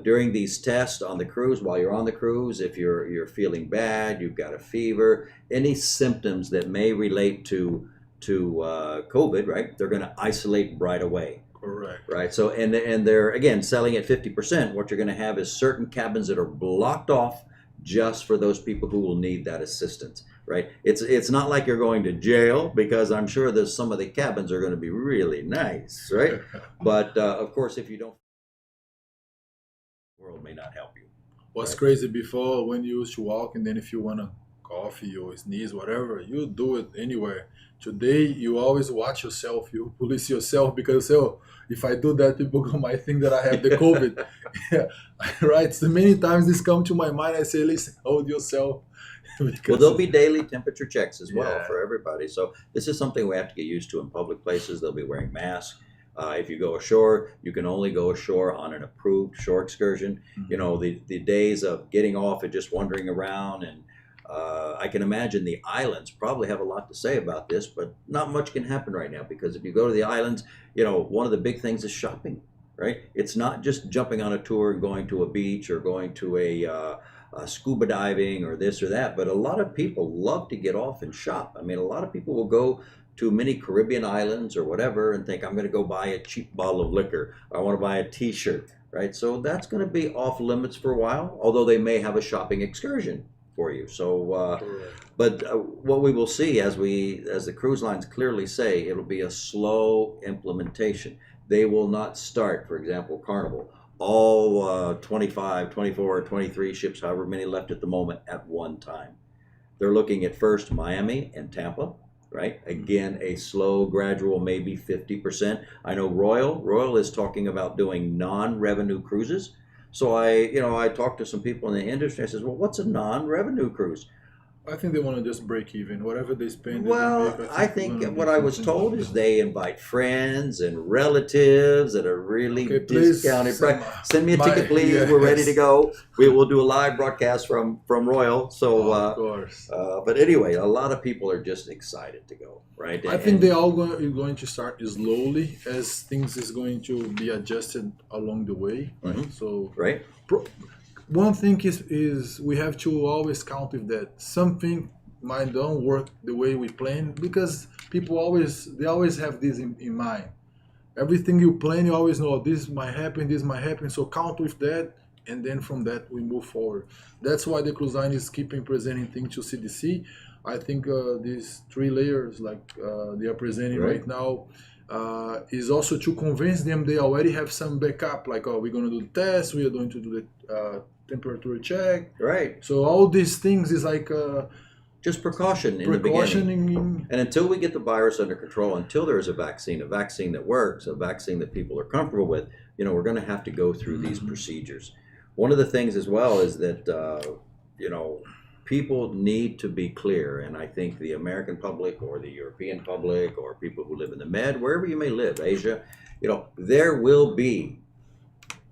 during these tests on the cruise, while you're on the cruise, if you're feeling bad, you've got a fever, any symptoms that may relate to COVID, right? They're going to isolate right away. Correct. Right. So and they're again selling at 50%. What you're going to have is certain cabins that are blocked off just for those people who will need that assistance. Right. It's not like you're going to jail, because I'm sure there's some of the cabins are going to be really nice. Right. But of course, if you don't, the world may not help you. What's Right. crazy, before, when you used to walk, and then if you want to coffee or sneeze, whatever, you do it anywhere. Today, you always watch yourself, you police yourself, because if I do that, people might think that I have the COVID. Yeah, right. So many times this come to my mind. I say, listen, hold yourself. Well, there'll be daily temperature checks as well Yeah. for everybody. So this is something we have to get used to in public places. They'll be wearing masks. If you go ashore, you can only go ashore on an approved shore excursion. You know, the days of getting off and just wandering around, and I can imagine the islands probably have a lot to say about this, but not much can happen right now, because if you go to the islands, one of the big things is shopping, right? It's not just jumping on a tour and going to a beach or going to a scuba diving or this or that, but a lot of people love to get off and shop. I mean, a lot of people will go to many Caribbean islands or whatever and think, I'm going to go buy a cheap bottle of liquor. I want to buy a t-shirt, right? So that's going to be off limits for a while, although they may have a shopping excursion for you. So, but what we will see, as the cruise lines clearly say, it'll be a slow implementation. They will not start, for example, Carnival, all 25, 24, 23 ships, however many left at the moment, at one time. They're looking at first Miami and Tampa, right? Again, a slow, gradual, maybe 50%. I know Royal is talking about doing non-revenue cruises. So I talked to some people in the industry. I says, well, what's a non-revenue cruise? I think they want to just break even. Whatever they spend. Well, I think they're gonna what make I was something. told is they invite friends and relatives at a really Okay, please discounted price. Send me a my- ticket, please. yes. We're ready to go. We will do a live broadcast from Royal. So, of course. but anyway, a lot of people are just excited to go, right? I think they all going to start slowly, as things is going to be adjusted along the way. Right. Mhm. So right. One thing is we have to always count with that. Something might don't work the way we plan, because people always have this in mind. Everything you plan, you always know this might happen. So count with that, and then from that we move forward. That's why the cruise line is keeping presenting things to CDC. I think these 3 layers, like they are presenting right now, is also to convince them they already have some backup, like, oh, we're going to do the test, we are going to do the temperature check. Right. So all these things is like just precaution in the beginning. precautioning. And until we get the virus under control, until there is a vaccine that works, a vaccine that people are comfortable with, we're going to have to go through these procedures. One of the things as well is that, people need to be clear, and I think the American public or the European public or people who live in the Med, wherever you may live, Asia, there will be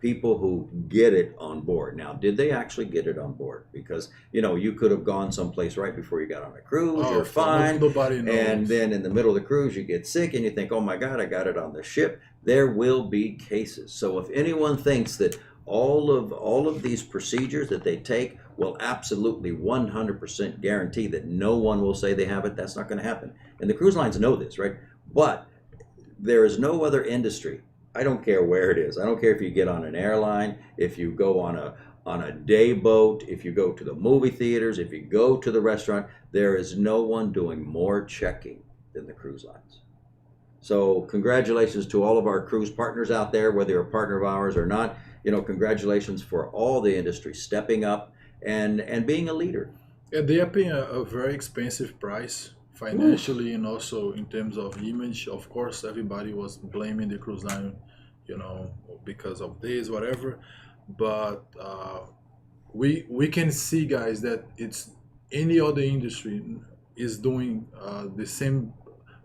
people who get it on board. Now, did they actually get it on board? Because, you could have gone someplace right before you got on a cruise, you're fine, Nobody knows. and then in the middle of the cruise, you get sick and you think, oh my God, I got it on the ship. There will be cases. So if anyone thinks that all of these procedures that they take will absolutely 100% guarantee that no one will say they have it, that's not going to happen. And the cruise lines know this, right? But there is no other industry. I don't care where it is. I don't care if you get on an airline, if you go on a day boat, if you go to the movie theaters, if you go to the restaurant, there is no one doing more checking than the cruise lines. So congratulations to all of our cruise partners out there, whether you're a partner of ours or not. Congratulations for all the industry stepping up and being a leader. Yeah, they are paying a very expensive price financially and also in terms of image. Of course, everybody was blaming the cruise line, because of this, whatever. But we can see, guys, that it's any other industry is doing the same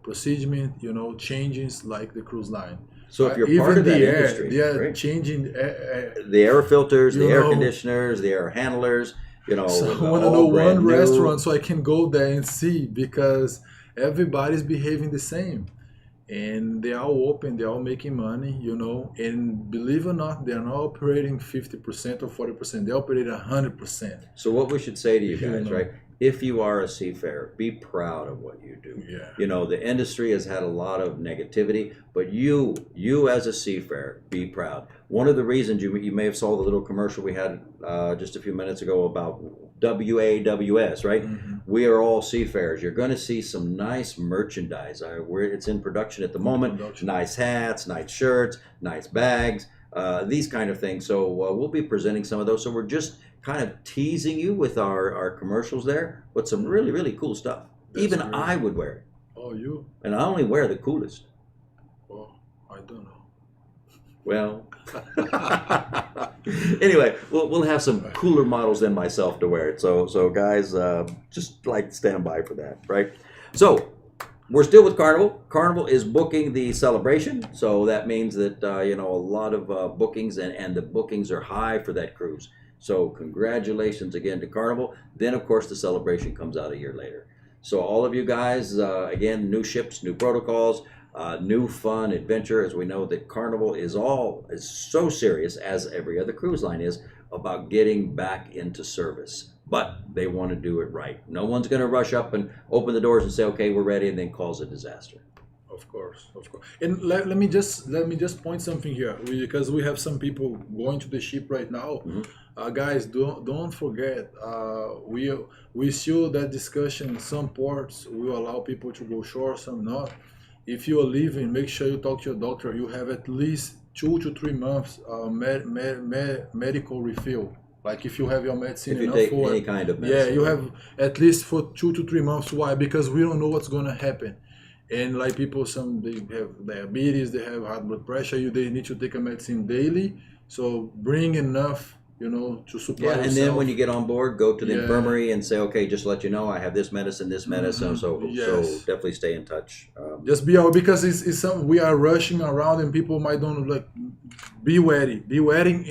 procedure, changes like the cruise line. So if you're even part of that the air, industry, they are right? changing The air filters, the air conditioners, the air handlers, So I want to know one restaurant so I can go there and see, because everybody's behaving the same. And they're all open, they're all making money, and believe it or not, they're not operating 50% or 40%, they operate 100%. So what we should say to you guys, right? If you are a seafarer, be proud of what you do. Yeah. The industry has had a lot of negativity, but you as a seafarer, be proud. One of the reasons you may have saw the little commercial we had just a few minutes ago about WAWS, right? Mm-hmm. We are all seafarers. You're going to see some nice merchandise. It's in production at the moment. Nice hats, nice shirts, nice bags, these kind of things. So we'll be presenting some of those. So we're just kind of teasing you with our commercials there, but some really, really cool stuff. Even great. I would wear it. Oh, you? And I only wear the coolest. Oh, I don't know. Well, anyway, we'll have some cooler models than myself to wear it. So guys, just like stand by for that, right? So we're still with Carnival. Carnival is booking the celebration, so that means that a lot of bookings and the bookings are high for that cruise. So congratulations again to Carnival. Then of course the celebration comes out a year later. So all of you guys, again, new ships, new protocols, new fun adventure, as we know that Carnival is so serious, as every other cruise line is, about getting back into service. But they want to do it right. No one's going to rush up and open the doors and say, okay, we're ready, and then cause a disaster. Of course. And let me just point something here, because we have some people going to the ship right now. Mm-hmm. Guys, don't forget, we still that discussion. Some ports will allow people to go shore, some not. If you are leaving, make sure you talk to your doctor. You have at least 2 to 3 months medical refill. Like if you have your medicine if you enough take for any kind of medicine. Yeah, you have at least for 2 to 3 months. Why? Because we don't know what's going to happen. And like people, they have diabetes, they have high blood pressure. They need to take a medicine daily. So bring enough, to supply yourself. And then when you get on board, go to the infirmary and say, okay, just to let you know, I have this medicine. Mm-hmm. So definitely stay in touch. Just be aware, because it's something we are rushing around and people might don't like. Be ready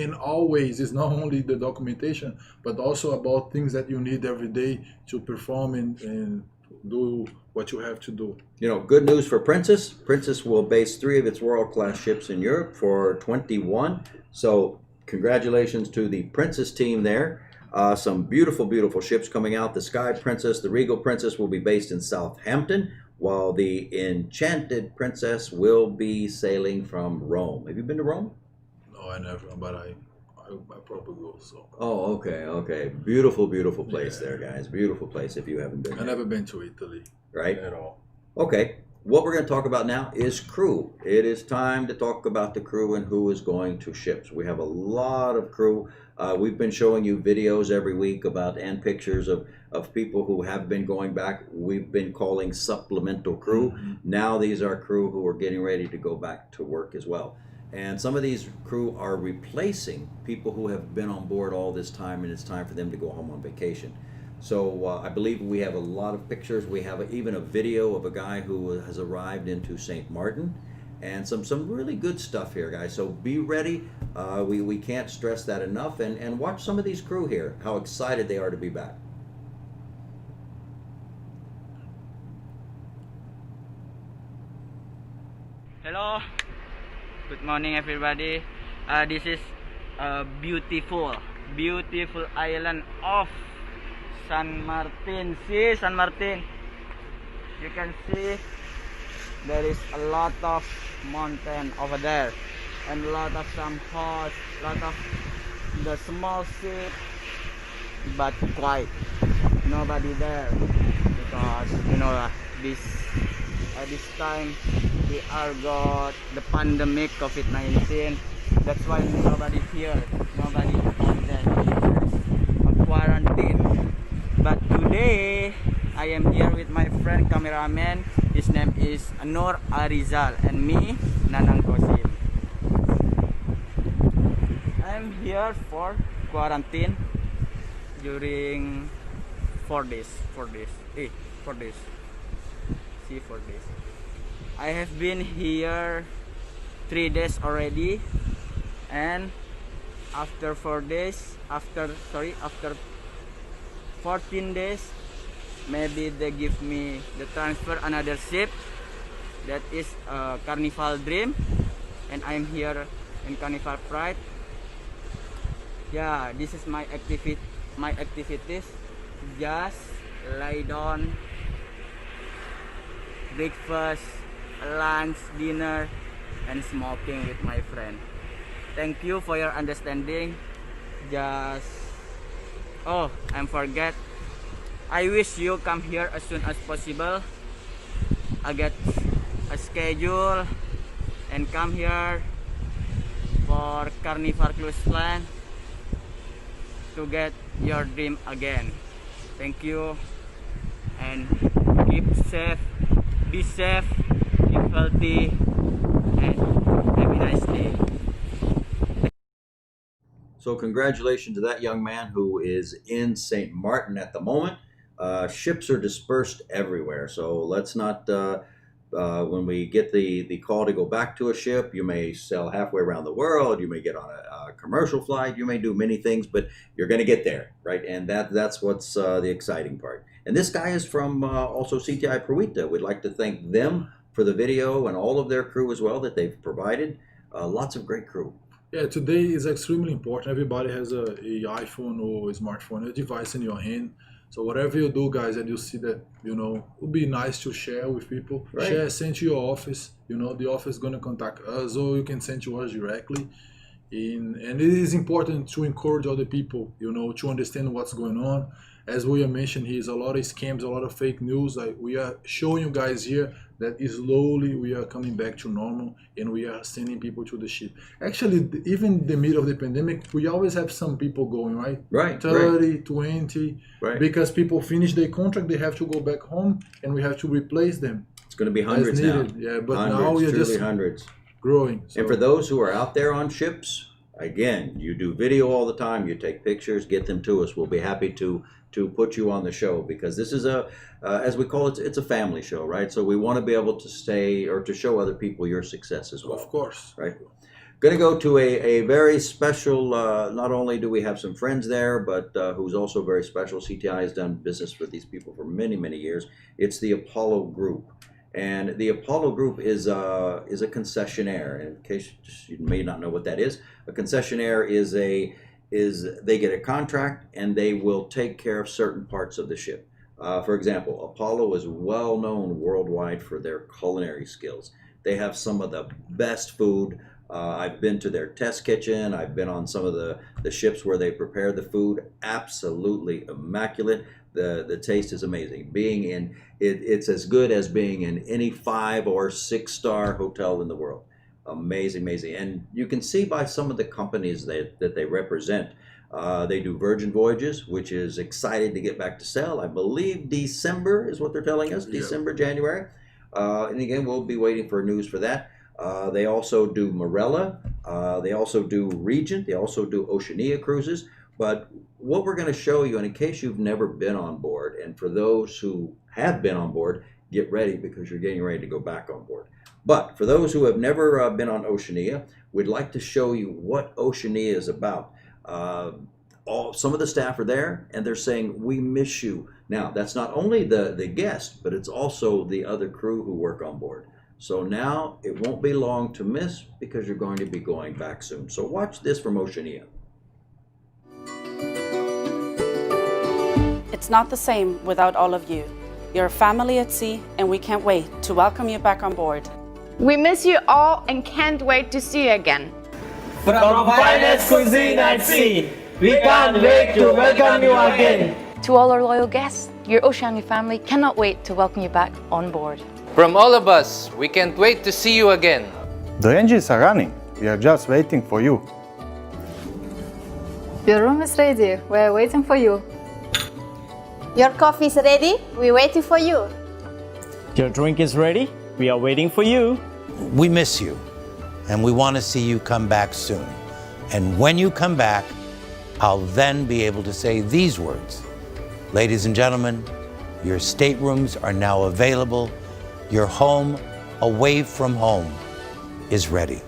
in all ways. It's not only the documentation, but also about things that you need every day to perform and do what you have to do. Good news for Princess. Princess will base 3 of its world-class ships in Europe for 21. So congratulations to the Princess team there. Some beautiful, beautiful ships coming out. The Sky Princess, the Regal Princess will be based in Southampton, while the Enchanted Princess will be sailing from Rome. Have you been to Rome? No, I never, but I probably go. So. Oh, okay. Beautiful, beautiful place there, guys. Beautiful place if you haven't been there. I've never been to Italy. Right? At all. Okay. what we're going to talk about now is crew. It is time to talk about the crew and who is going to ships. We have a lot of crew. We've been showing you videos every week about and pictures of people who have been going back. We've been calling supplemental crew. Now these are crew who are getting ready to go back to work as well. And some of these crew are replacing people who have been on board all this time, and it's time for them to go home on vacation. So I believe we have a lot of pictures. We have even a video of a guy who has arrived into St. Martin, and some really good stuff here, guys. So be ready. We can't stress that enough. And watch some of these crew here, how excited they are to be back. Hello, good morning everybody. This is a beautiful island of San Martin. See San Martin, you can see there is a lot of mountain over there and a lot of some horse, lot of the small ship, but quiet, nobody there because you know this time we are got the pandemic COVID-19. That's why nobody here, nobody on there, on quarantine. But today I am here with my friend cameraman. His name is Nur Arizal and me, Nanang Kosim. I'm here for quarantine during 4 days. 4 days. See, 4 days. I have been here 3 days already, and after 4 days, after 14 days, maybe they give me the transfer another ship that is Carnival Dream, and I'm here in Carnival Pride. Yeah, this is my activities. Just lie down, breakfast, lunch, dinner, and smoking with my friend. Thank you for your understanding. I forget. I wish you come here as soon as possible. I get a schedule and come here for Carnival Cruise Line to get your dream again. Thank you, and keep safe, be safe, keep healthy, and have a nice day. So congratulations to that young man who is in St. Martin at the moment. Ships are dispersed everywhere, so let's not, when we get the call to go back to a ship, you may sail halfway around the world, you may get on a commercial flight, you may do many things, but you're going to get there, right? And that's what's the exciting part. And this guy is from also CTI Prawita. We'd like to thank them for the video and all of their crew as well that they've provided. Lots of great crew. Yeah, today is extremely important. Everybody has a iPhone or a smartphone, a device in your hand. So whatever you do, guys, and you see that, you know, it would be nice to share with people. Right. Share, send to your office. You know, the office is going to contact us, or you can send to us directly. And it is important to encourage other people, you know, to understand what's going on. As we have mentioned, here is a lot of scams, a lot of fake news. Like we are showing you guys here that slowly we are coming back to normal, and we are sending people to the ship. Actually, even in the middle of the pandemic, we always have some people going, right? Right. 30, right. 20, Right. because people finish their contract, they have to go back home, and we have to replace them. It's going to be hundreds as now. needed. Yeah, but hundreds, now we are truly just hundreds. growing. So. And for those who are out there on ships, again, you do video all the time, you take pictures, get them to us. We'll be happy to put you on the show, because this is as we call it, it's a family show, right? So we want to be able to stay or to show other people your success as well. Of course. Right. Going to go to a very special, not only do we have some friends there, but who's also very special. CTI has done business with these people for many, many years. It's the Apollo Group. And the Apollo Group is a concessionaire. In case you may not know what that is, a concessionaire is they get a contract and they will take care of certain parts of the ship. For example, Apollo is well known worldwide for their culinary skills. They have some of the best food. I've been to their test kitchen. I've been on some of the ships where they prepare the food. Absolutely immaculate. The taste is amazing. Being in it's as good as being in any 5 or 6-star hotel in the world. Amazing, amazing. And you can see by some of the companies that they represent. They do Virgin Voyages, which is excited to get back to sail. I believe December is what they're telling us. Yeah. December, January. And again, we'll be waiting for news for that. They also do Marella. They also do Regent. They also do Oceania cruises. But what we're going to show you, and in case you've never been on board, and for those who have been on board, get ready because you're getting ready to go back on board. But for those who have never been on Oceania, we'd like to show you what Oceania is about. Some of the staff are there, and they're saying, "We miss you." Now, that's not only the guest, but it's also the other crew who work on board. So now it won't be long to miss because you're going to be going back soon. So watch this from Oceania. It's not the same without all of you. You're a family at sea, and we can't wait to welcome you back on board. We miss you all and can't wait to see you again. From finest cuisine at sea, we can't wait to welcome you again. To all our loyal guests, your Oceania family cannot wait to welcome you back on board. From all of us, we can't wait to see you again. The engines are running. We are just waiting for you. Your room is ready. We're waiting for you. Your coffee is ready. We're waiting for you. Your drink is ready. We are waiting for you. We miss you, and we want to see you come back soon. And when you come back, I'll then be able to say these words. Ladies and gentlemen, your staterooms are now available. Your home, away from home, is ready.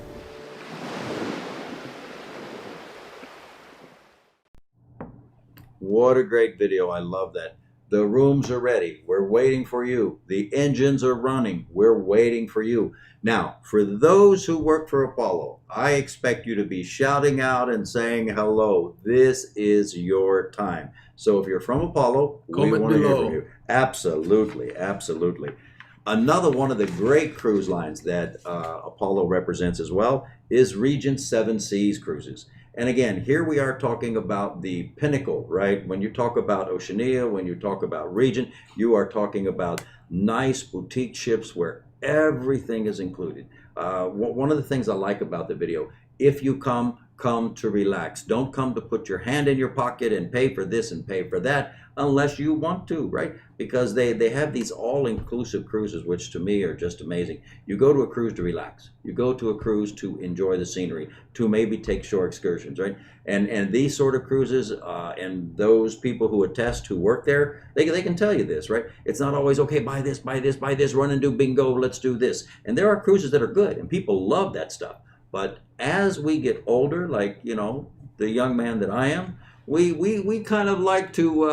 What a great video. I love that. The rooms are ready. We're waiting for you. The engines are running. We're waiting for you. Now, for those who work for Apollo, I expect you to be shouting out and saying hello. This is your time. So if you're from Apollo, we want to hear from you. Absolutely, absolutely. Another one of the great cruise lines that Apollo represents as well is Regent 7 Seas Cruises. And again, here we are talking about the pinnacle, right? When you talk about Oceania, when you talk about Regent, you are talking about nice boutique ships where everything is included. One of the things I like about the video, if you come to relax. Don't come to put your hand in your pocket and pay for this and pay for that unless you want to, right? Because they have these all-inclusive cruises, which to me are just amazing. You go to a cruise to relax. You go to a cruise to enjoy the scenery, to maybe take shore excursions, right? And these sort of cruises, and those people who attest, who work there, they can tell you this, right? It's not always, okay, buy this, buy this, buy this, run and do bingo, let's do this. And there are cruises that are good, and people love that stuff. But as we get older, like, you know, the young man that I am, we kind of like to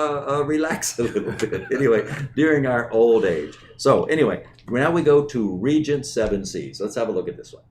relax a little bit, anyway, during our old age. So anyway, now we go to Regent 7 Seas. Let's have a look at this one.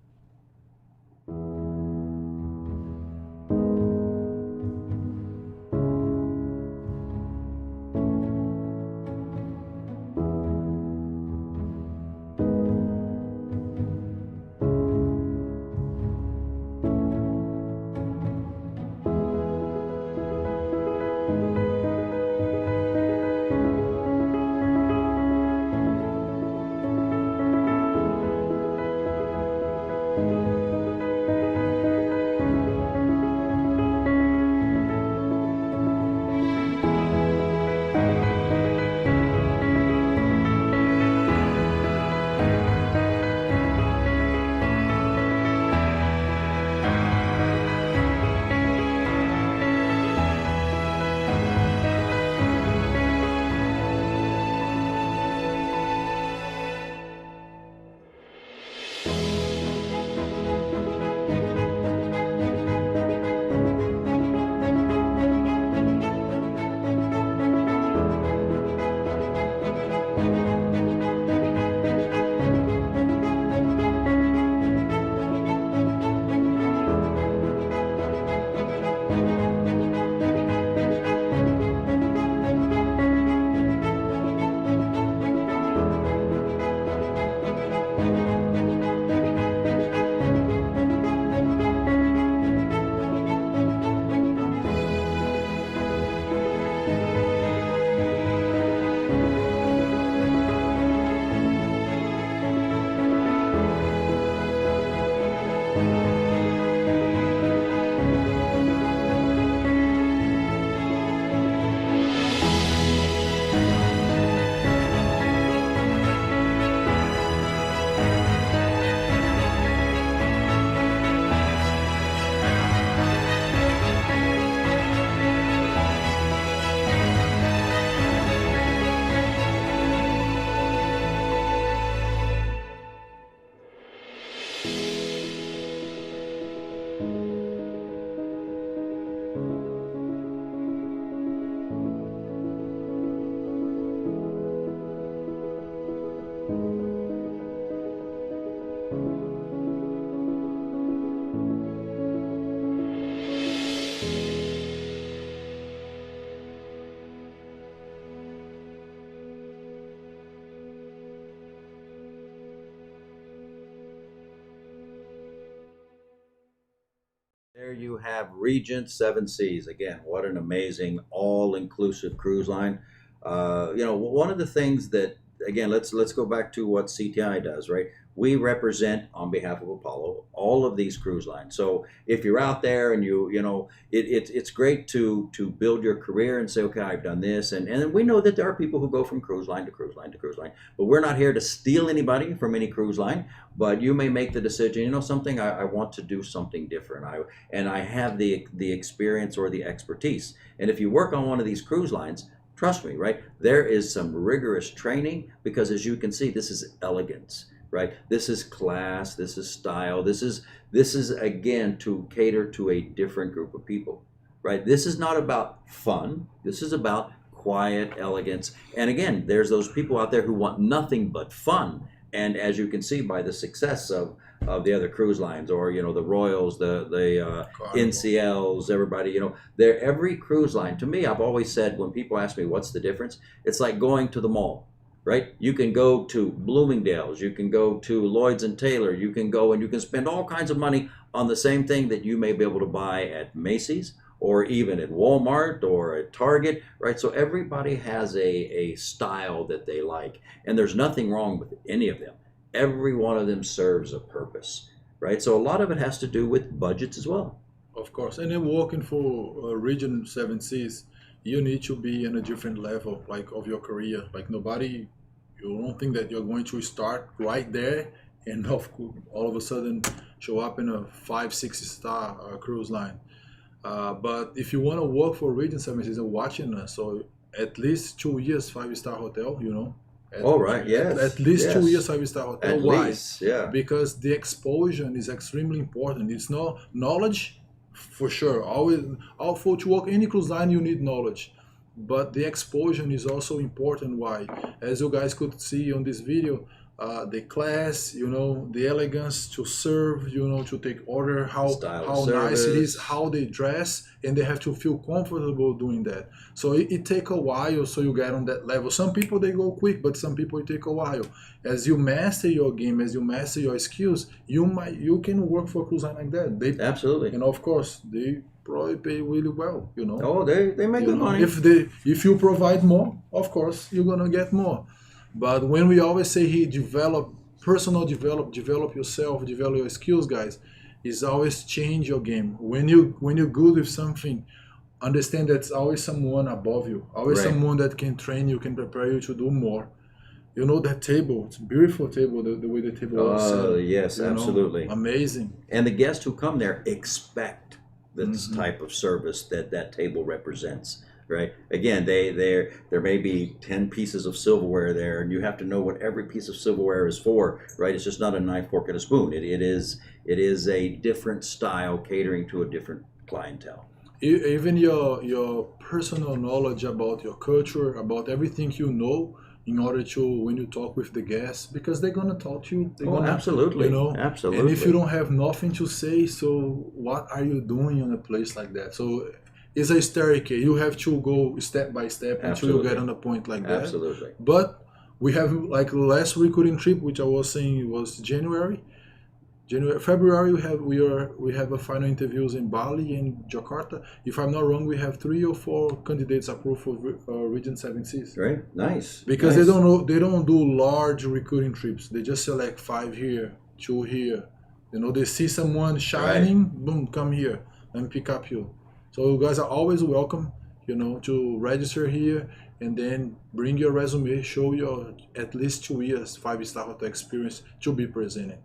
you have Regent Seven Seas. Again, what an amazing all-inclusive cruise line. One of the things that, again, let's go back to what CTI does, right? We represent on behalf of Apollo all of these cruise lines. So if you're out there and it's great to build your career and say, okay, I've done this, and we know that there are people who go from cruise line to cruise line to cruise line, but we're not here to steal anybody from any cruise line. But you may make the decision, something, I want to do something different. I have the experience or the expertise. And if you work on one of these cruise lines, trust me, right? There is some rigorous training, because as you can see, this is elegance, right? This is class, this is style, this is again to cater to a different group of people, right? This is not about fun. This is about quiet elegance. And again, there's those people out there who want nothing but fun. And as you can see by the success of the other cruise lines, or the Royals, the NCLs, everybody, every cruise line. To me, I've always said, when people ask me what's the difference, it's like going to the mall, right? You can go to Bloomingdale's, you can go to Lloyd's and Taylor, you can go and you can spend all kinds of money on the same thing that you may be able to buy at Macy's, or even at Walmart or at Target, right? So everybody has a style that they like, and there's nothing wrong with any of them. Every one of them serves a purpose, right? So a lot of it has to do with budgets as well. Of course, and then working for Region 7 Seas, you need to be in a different level, like, of your career. Like, you don't think that you're going to start right there and all of a sudden show up in a 5-6 star cruise line. But if you want to work for Region 7 Seas and watching us, so at least 2 years 5-star hotel, at least 2 years 5-star hotel. At Why? least, yeah. Because the exposure is extremely important. It's not knowledge, for sure. Always, to work any cruise line, you need knowledge, but the exposure is also important. Why? As you guys could see on this video, the class, the elegance to serve, to take order, how nice it is, how they dress, and they have to feel comfortable doing that. So it take a while, so you get on that level. Some people, they go quick, but some people it take a while. As you master your game, as you master your skills, you can work for a cruise line like that. Absolutely. And of course, they probably pay really well. Oh, they make good money. If you provide more, of course you're gonna get more. But when we always say develop yourself, develop your skills, guys, is always change your game. When you're good with something, understand that's always someone above you, always someone that can train you, can prepare you to do more. That table, it's a beautiful table, the way the table was set. Yes, absolutely. Amazing. And the guests who come there expect this type of service that table represents. Right. Again, there may be 10 pieces of silverware there, and you have to know what every piece of silverware is for. Right. It's just not a knife, fork, and a spoon. It is a different style catering to a different clientele. Even your personal knowledge about your culture, about everything in order to, when you talk with the guests, because they're gonna talk to you. Absolutely. Absolutely. And if you don't have nothing to say, so what are you doing in a place like that? So it's a staircase. You have to go step by step until you get on a point like that. Absolutely. But we have, like, last recruiting trip, which I was saying was February. We have a final interviews in Bali and Jakarta. If I'm not wrong, we have 3 or 4 candidates approved for Region 7 Seas. Right. Nice. Because they don't do large recruiting trips. They just select 5 here, 2 here. They see someone shining, boom, come here and pick up you. So you guys are always welcome, to register here, and then bring your resume, show your at least 2 years 5-star hotel experience to be presented.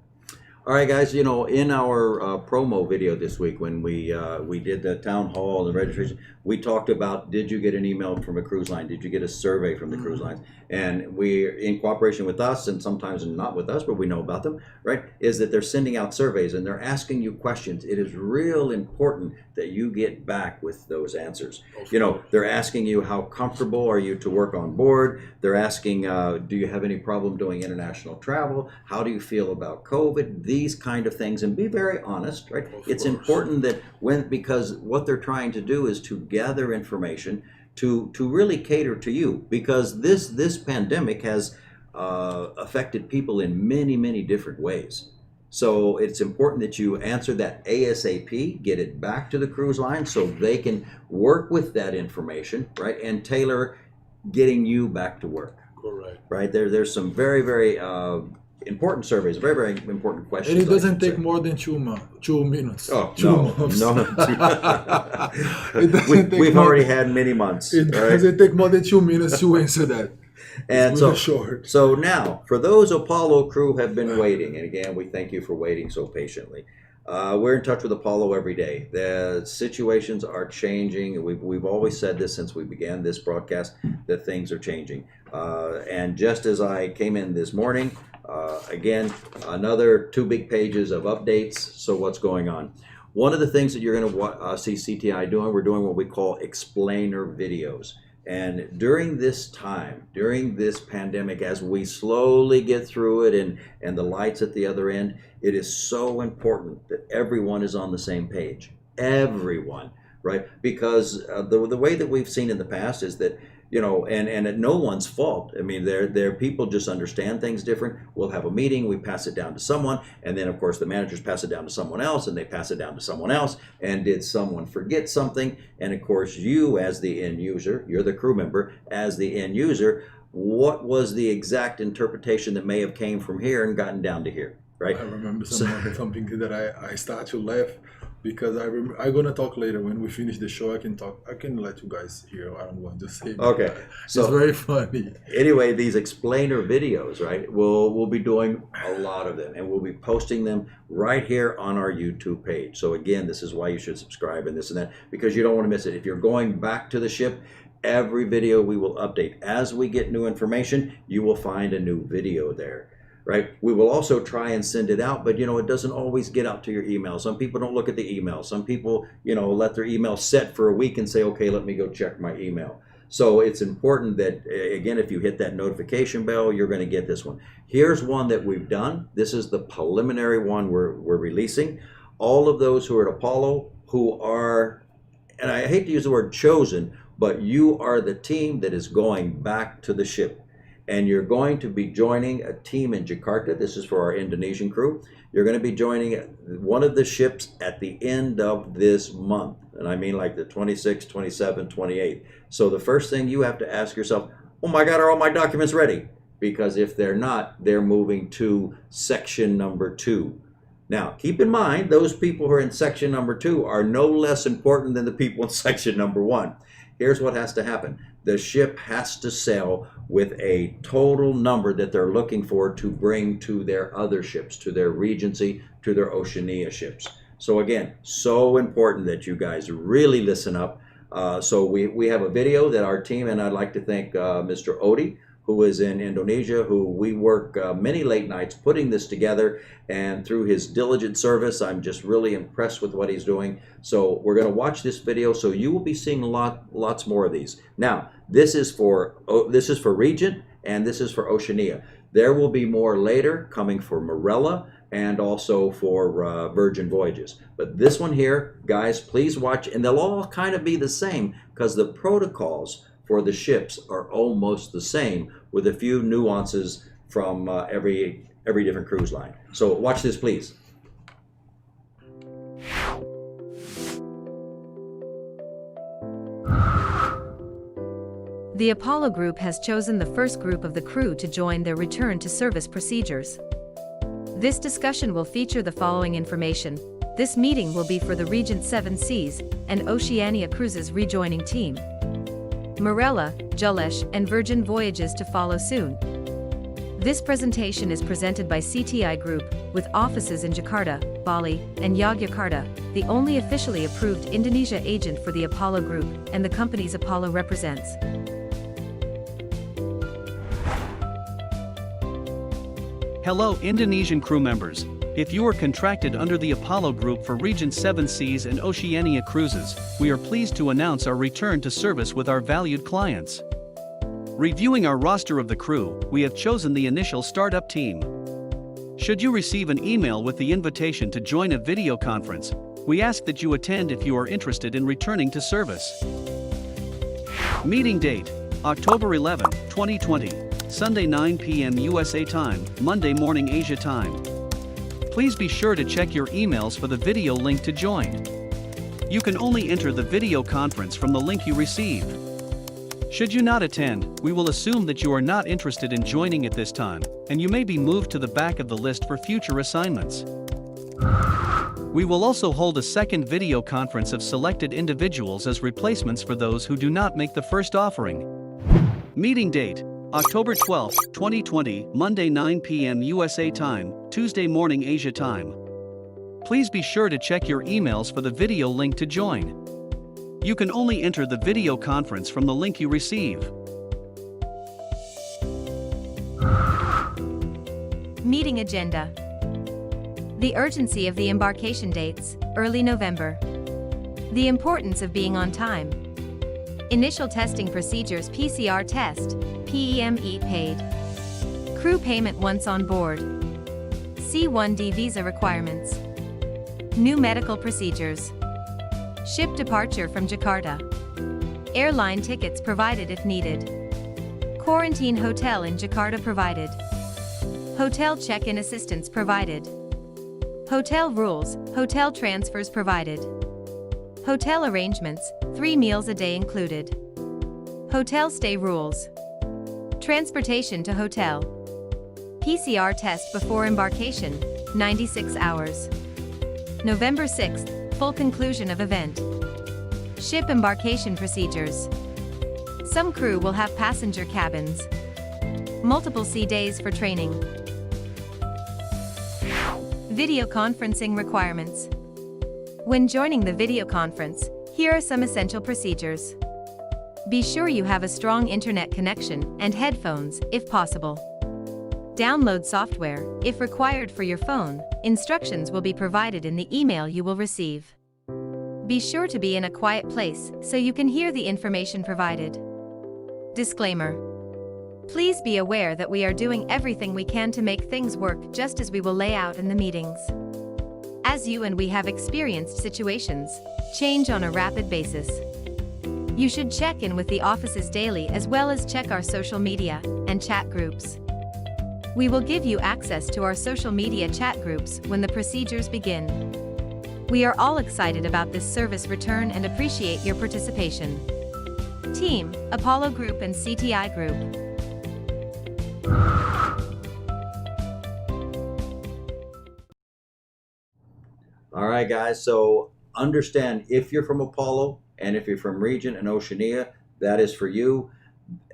All right, guys, in our promo video this week, when we did the town hall and registration, we talked about, did you get an email from a cruise line? Did you get a survey from the cruise lines? And we're in cooperation with us, and sometimes not with us, but we know about them, right? Is that they're sending out surveys and they're asking you questions. It is real important that you get back with those answers. They're asking you, how comfortable are you to work on board? They're asking, do you have any problem doing international travel? How do you feel about COVID? These kind of things, and be very honest, right? It's important that because what they're trying to do is to gather information to really cater to you, because this pandemic has affected people in many different ways. So it's important that you answer that ASAP, get it back to the cruise line so they can work with that information, right, and tailor getting you back to work. Correct. Right, there's some very, very important surveys, very, very important questions. And it doesn't take more than 2 minutes. Oh, 2 months. No. We've more, already had many months. It doesn't take more than 2 minutes to answer that. And it's really short. So now, for those Apollo crew have been waiting, and again, we thank you for waiting so patiently. We're in touch with Apollo every day. The situations are changing. We've always said this since we began this broadcast, that things are changing. And just as I came in this morning, again, another 2 big pages of updates. So what's going on? One of the things that you're going to see CTI doing, we're doing what we call explainer videos. And during this time, during this pandemic, as we slowly get through it and the lights at the other end, it is so important that everyone is on the same page. Everyone, right? Because the way that we've seen in the past is that, you know, and at no one's fault. I mean, they're people just understand things different. We'll have a meeting, we pass it down to someone, and then of course the managers pass it down to someone else, and they pass it down to someone else. And did someone forget something? And of course, you as the end user, you're the crew member, as the end user, what was the exact interpretation that may have came from here and gotten down to here, right? I remember something that I start to laugh. Because I'm gonna talk later when we finish the show. I can let you guys hear what I'm going to say. Okay, so it's very funny. Anyway, these explainer videos, right? We'll be doing a lot of them, and we'll be posting them right here on our YouTube page. So again, this is why you should subscribe and this and that, because you don't want to miss it. If you're going back to the ship, every video we will update as we get new information. You will find a new video there. Right? We will also try and send it out, but you know, it doesn't always get out to your email. Some people don't look at the email. Some people, you know, let their email set for a week and say, okay, let me go check my email. So it's important that, again, if you hit that notification bell, you're going to get this one. Here's one that we've done. This is the preliminary one we're releasing. All of those who are at Apollo, who are, and I hate to use the word chosen, but you are the team that is going back to the ship. And you're going to be joining a team in Jakarta. This is for our Indonesian crew. You're going to be joining one of the ships at the end of this month. And I mean like the 26th, 27th, 28th. So the first thing you have to ask yourself, oh my God, are all my documents ready? Because if they're not, they're moving to section number 2. Now, keep in mind, those people who are in section number 2 are no less important than the people in section number 1. Here's what has to happen. The ship has to sail with a total number that they're looking for to bring to their other ships, to their Regency, to their Oceania ships. So again, so important that you guys really listen up. So we have a video that our team, and I'd like to thank Mr. Odi, who is in Indonesia, who we work many late nights putting this together, and through his diligent service, I'm just really impressed with what he's doing. So we're going to watch this video, so you will be seeing lots more of these. Now, this is for Regent, and this is for Oceania. There will be more later coming for Marella and also for Virgin Voyages. But this one here, guys, please watch, and they'll all kind of be the same because the protocols for the ships are almost the same, with a few nuances from every different cruise line. So watch this, please. The Apollo Group has chosen the first group of the crew to join their return to service procedures. This discussion will feature the following information. This meeting will be for the Regent 7 Seas and Oceania Cruises rejoining team. Marella, Julesh, and Virgin Voyages to follow soon. This presentation is presented by CTI Group, with offices in Jakarta, Bali, and Yogyakarta, the only officially approved Indonesia agent for the Apollo Group, and the companies Apollo represents. Hello Indonesian crew members. If you are contracted under the Apollo Group for Regent 7 Seas and Oceania Cruises, we are pleased to announce our return to service with our valued clients. Reviewing our roster of the crew, we have chosen the initial startup team. Should you receive an email with the invitation to join a video conference, we ask that you attend if you are interested in returning to service. Meeting date, October 11, 2020, Sunday 9 p.m. USA time, Monday morning Asia time. Please be sure to check your emails for the video link to join. You can only enter the video conference from the link you receive. Should you not attend, we will assume that you are not interested in joining at this time, and you may be moved to the back of the list for future assignments. We will also hold a second video conference of selected individuals as replacements for those who do not make the first offering. Meeting date: October 12, 2020, Monday 9 p.m. USA time, Tuesday morning Asia time. Please be sure to check your emails for the video link to join. You can only enter the video conference from the link you receive. Meeting agenda. The urgency of the embarkation dates, early November. The importance of being on time. Initial testing procedures: PCR test, PEME paid. Crew payment once on board. C1D visa requirements. New medical procedures. Ship departure from Jakarta. Airline tickets provided if needed. Quarantine hotel in Jakarta provided. Hotel check-in assistance provided. Hotel rules, hotel transfers provided. Hotel arrangements, 3 meals a day included. Hotel stay rules. Transportation to hotel. PCR test before embarkation, 96 hours. November 6th, full conclusion of event. Ship embarkation procedures. Some crew will have passenger cabins. Multiple sea days for training. Video conferencing requirements. When joining the video conference, here are some essential procedures. Be sure you have a strong internet connection and headphones, if possible. Download software, if required for your phone. Instructions will be provided in the email you will receive. Be sure to be in a quiet place so you can hear the information provided. Disclaimer. Please be aware that we are doing everything we can to make things work just as we will lay out in the meetings. As you and we have experienced situations change on a rapid basis. You should check in with the offices daily as well as check our social media and chat groups. We will give you access to our social media chat groups when the procedures begin. We are all excited about this service return and appreciate your participation. Team, Apollo Group and CTI Group. All right, guys, so understand, if you're from Apollo and if you're from Region and Oceania, that is for you.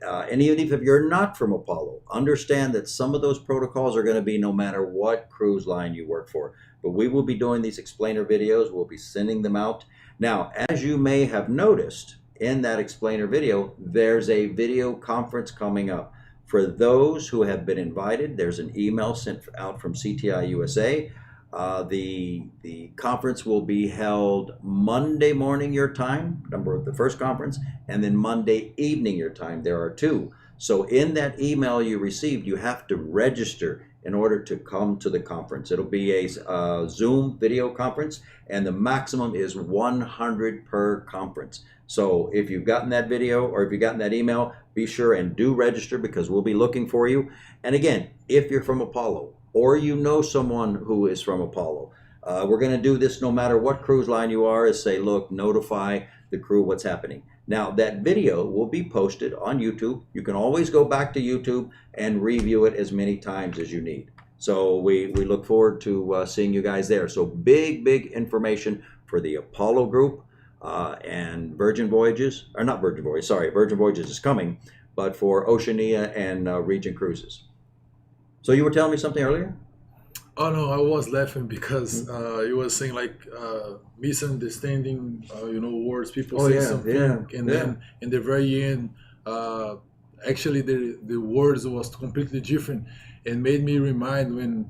And even if you're not from Apollo, understand that some of those protocols are going to be no matter what cruise line you work for. But we will be doing these explainer videos. We'll be sending them out. Now, as you may have noticed in that explainer video, there's a video conference coming up. For those who have been invited, there's an email sent out from CTI USA. The conference will be held Monday morning your time, the first conference, and then Monday evening your time. There are two. So in that email you received, you have to register in order to come to the conference. It'll be a Zoom video conference, and the maximum is 100 per conference. So if you've gotten that video or if you've gotten that email, be sure and do register because we'll be looking for you. And again, if you're from Apollo, or you know someone who is from Apollo, we're going to do this no matter what cruise line you are, is say, look, notify the crew what's happening. Now, that video will be posted on YouTube. You can always go back to YouTube and review it as many times as you need. So we look forward to seeing you guys there. So big information for the Apollo group and Virgin Voyages, or not Virgin Voyages, sorry, Virgin Voyages is coming, but for Oceania and Region Cruises. So you were telling me something earlier? Oh no, I was laughing because you were saying like misunderstanding, words. People say something, and then in the very end, actually the words was completely different, and made me remind when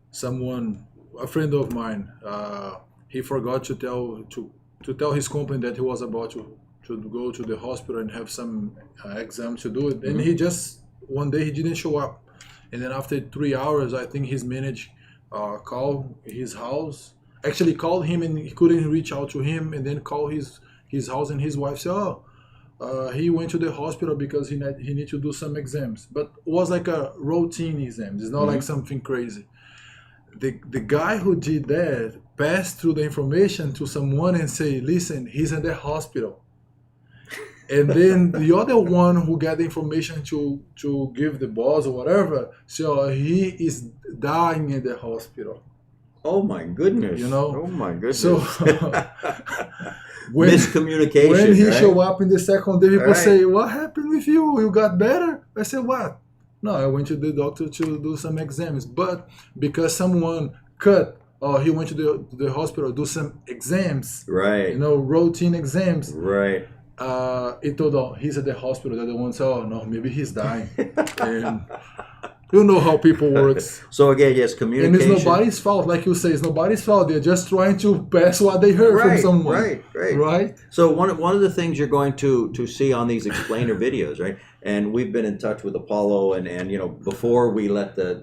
someone, a friend of mine, he forgot to tell his company that he was about to go to the hospital and have some exam to do it, and he just one day he didn't show up. And then after 3 hours, I think his manager called his house, actually called him, and he couldn't reach out to him, and then called his house, and his wife said, he went to the hospital because he need to do some exams. But it was like a routine exam. It's not like something crazy. the guy who did that passed through the information to someone and say, listen, he's in the hospital. And then the other one who got the information to give the boss or whatever, so he is dying in the hospital. Oh my goodness. You know? Oh my goodness. So miscommunication. When he right? show up in the second day, people Right. say, what happened with you? You got better? I said, what? No, I went to the doctor to do some exams. But because someone cut, or he went to the hospital to do some exams, Right. you know, routine exams. Right. He told, oh, he's at the hospital. The other one said, oh, no, maybe he's dying. And you know how people works. So again, yes, And communication. it's nobody's fault. Like you say, it's nobody's fault. They're just trying to pass what they heard from someone. Right? So one of the things you're going to see on these explainer videos, right? And we've been in touch with Apollo, and you know, before we let the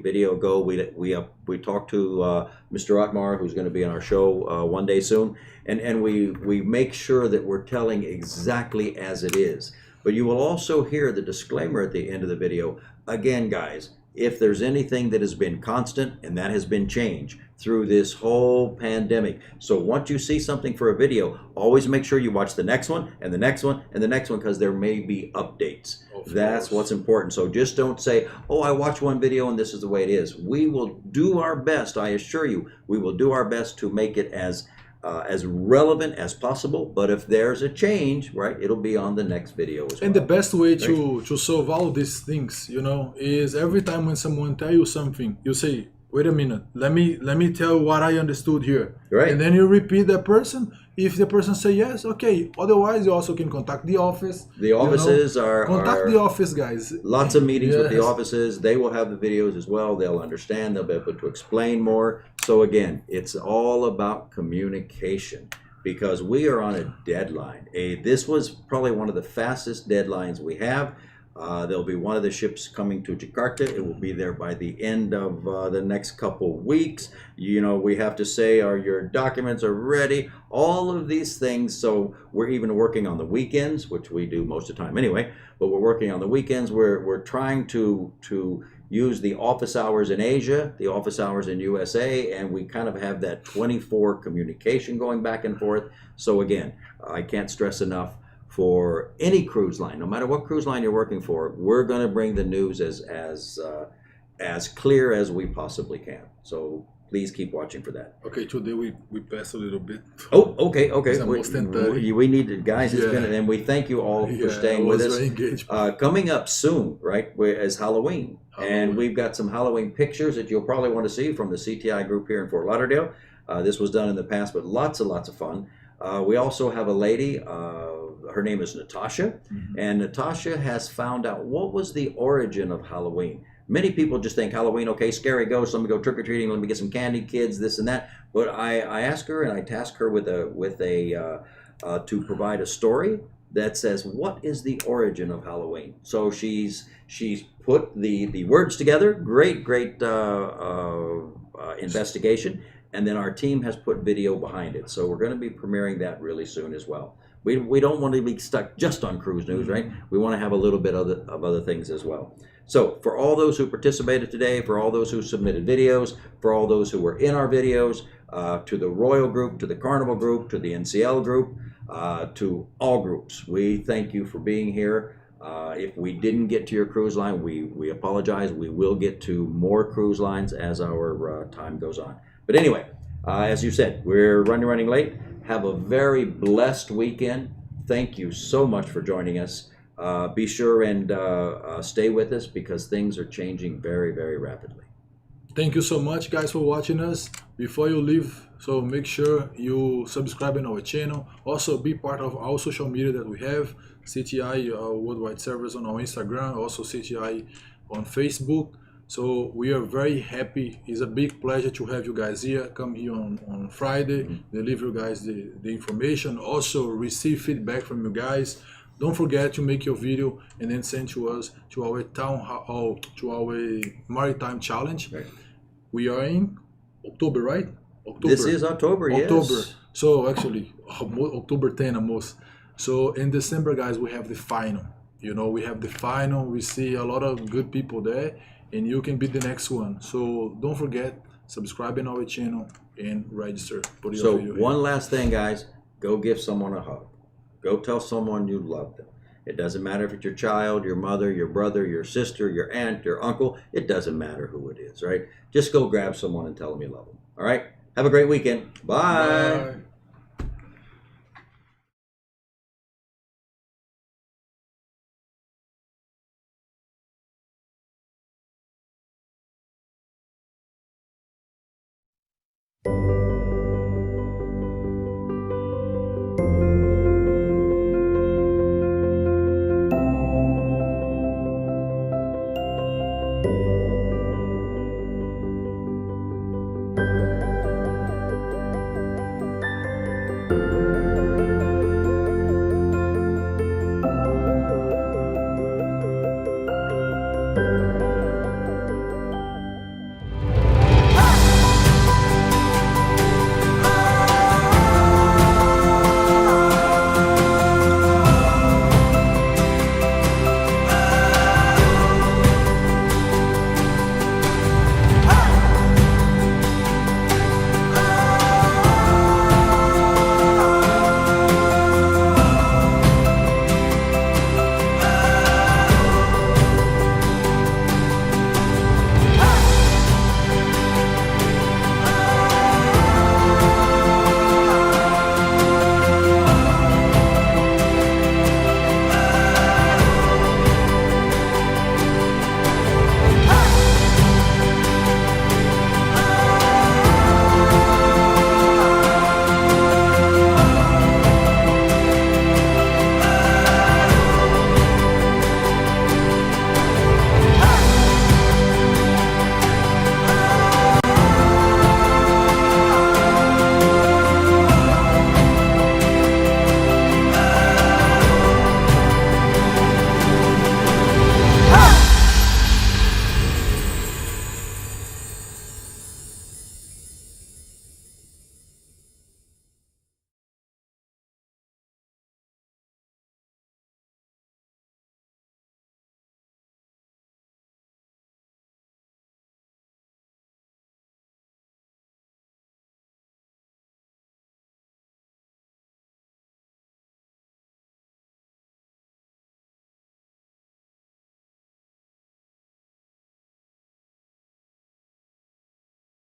video go, we talked to Mr. Atmar, who's going to be on our show one day soon, and we make sure that we're telling exactly as it is. But you will also hear the disclaimer at the end of the video. Again, guys, if there's anything that has been constant, and that has been changed through this whole pandemic. So once you see something for a video, always make sure you watch the next one, and the next one, and the next one, because there may be updates. That's what's important. So just don't say, oh, I watched one video and this is the way it is. We will do our best, I assure you, we will do our best to make it as relevant as possible, but if there's a change, right, it'll be on the next video as well. And the best way to solve all these things, you know, is every time when someone tell you something, you say, wait a minute, let me tell what I understood here. Right. And then you repeat that person. If the person say yes, okay. Otherwise, you also can contact the office. The offices contact the office, guys. Lots of meetings with the Yes. offices. They will have the videos as well. They'll understand. They'll be able to explain more. So again, it's all about communication, because we are on a deadline. This was probably one of the fastest deadlines we have. There'll be one of the ships coming to Jakarta. It will be there by the end of the next couple weeks. You know, we have to say, your documents are ready? All of these things. So we're even working on the weekends, which we do most of the time anyway, but we're working on the weekends. We're trying to use the office hours in Asia, the office hours in USA, and we kind of have that 24 communication going back and forth. So again, I can't stress enough, for any cruise line, no matter what cruise line you're working for, we're going to bring the news as clear as we possibly can. So please keep watching for that. Okay, today we passed a little bit. Oh, okay. It's almost 10:30. We need to, guys. It's Yeah. been, and we thank you all for Yeah, staying I with was us. very engaged. Coming up soon, right, is Halloween, and we've got some Halloween pictures that you'll probably want to see from the CTI group here in Fort Lauderdale. This was done in the past, but lots of fun. We also have a lady. Her name is Natasha, and Natasha has found out what was the origin of Halloween. Many people just think Halloween, okay, scary ghosts, let me go trick-or-treating, let me get some candy, kids, this and that. But I asked her, and I tasked her with to provide a story that says, what is the origin of Halloween? So she's put the words together, great investigation, and then our team has put video behind it. So we're going to be premiering that really soon as well. We don't want to be stuck just on cruise news, right? We want to have a little bit of other things as well. So for all those who participated today, for all those who submitted videos, for all those who were in our videos, to the Royal group, to the Carnival group, to the NCL group, to all groups, we thank you for being here. If we didn't get to your cruise line, we apologize. We will get to more cruise lines as our time goes on. But anyway, as you said, we're running late. Have a very blessed weekend. Thank you so much for joining us. Be sure and stay with us, because things are changing very rapidly. Thank you so much, guys, for watching us. Before you leave, so make sure you subscribe in our channel. Also be part of our social media that we have. CTI Worldwide Service on our Instagram, also CTI on Facebook. So we are very happy. It's a big pleasure to have you guys here. Come here on Friday, deliver you guys the information. Also receive feedback from you guys. Don't forget to make your video and then send to us to our TOWNHALL, to our Maritime Challenge. Right. We are in October, right? October. This is October, yes. So actually, October 10 almost. So in December, guys, we have the final. You know, we have the final. We see a lot of good people there. and you can be the next one. So don't forget, subscribe in our channel and register for your So video. one last thing, guys, go give someone a hug. Go tell someone you love them. It doesn't matter if it's your child, your mother, your brother, your sister, your aunt, your uncle. It doesn't matter who it is, right? Just go grab someone and tell them you love them. All right? Have a great weekend. Bye. Bye. Bye.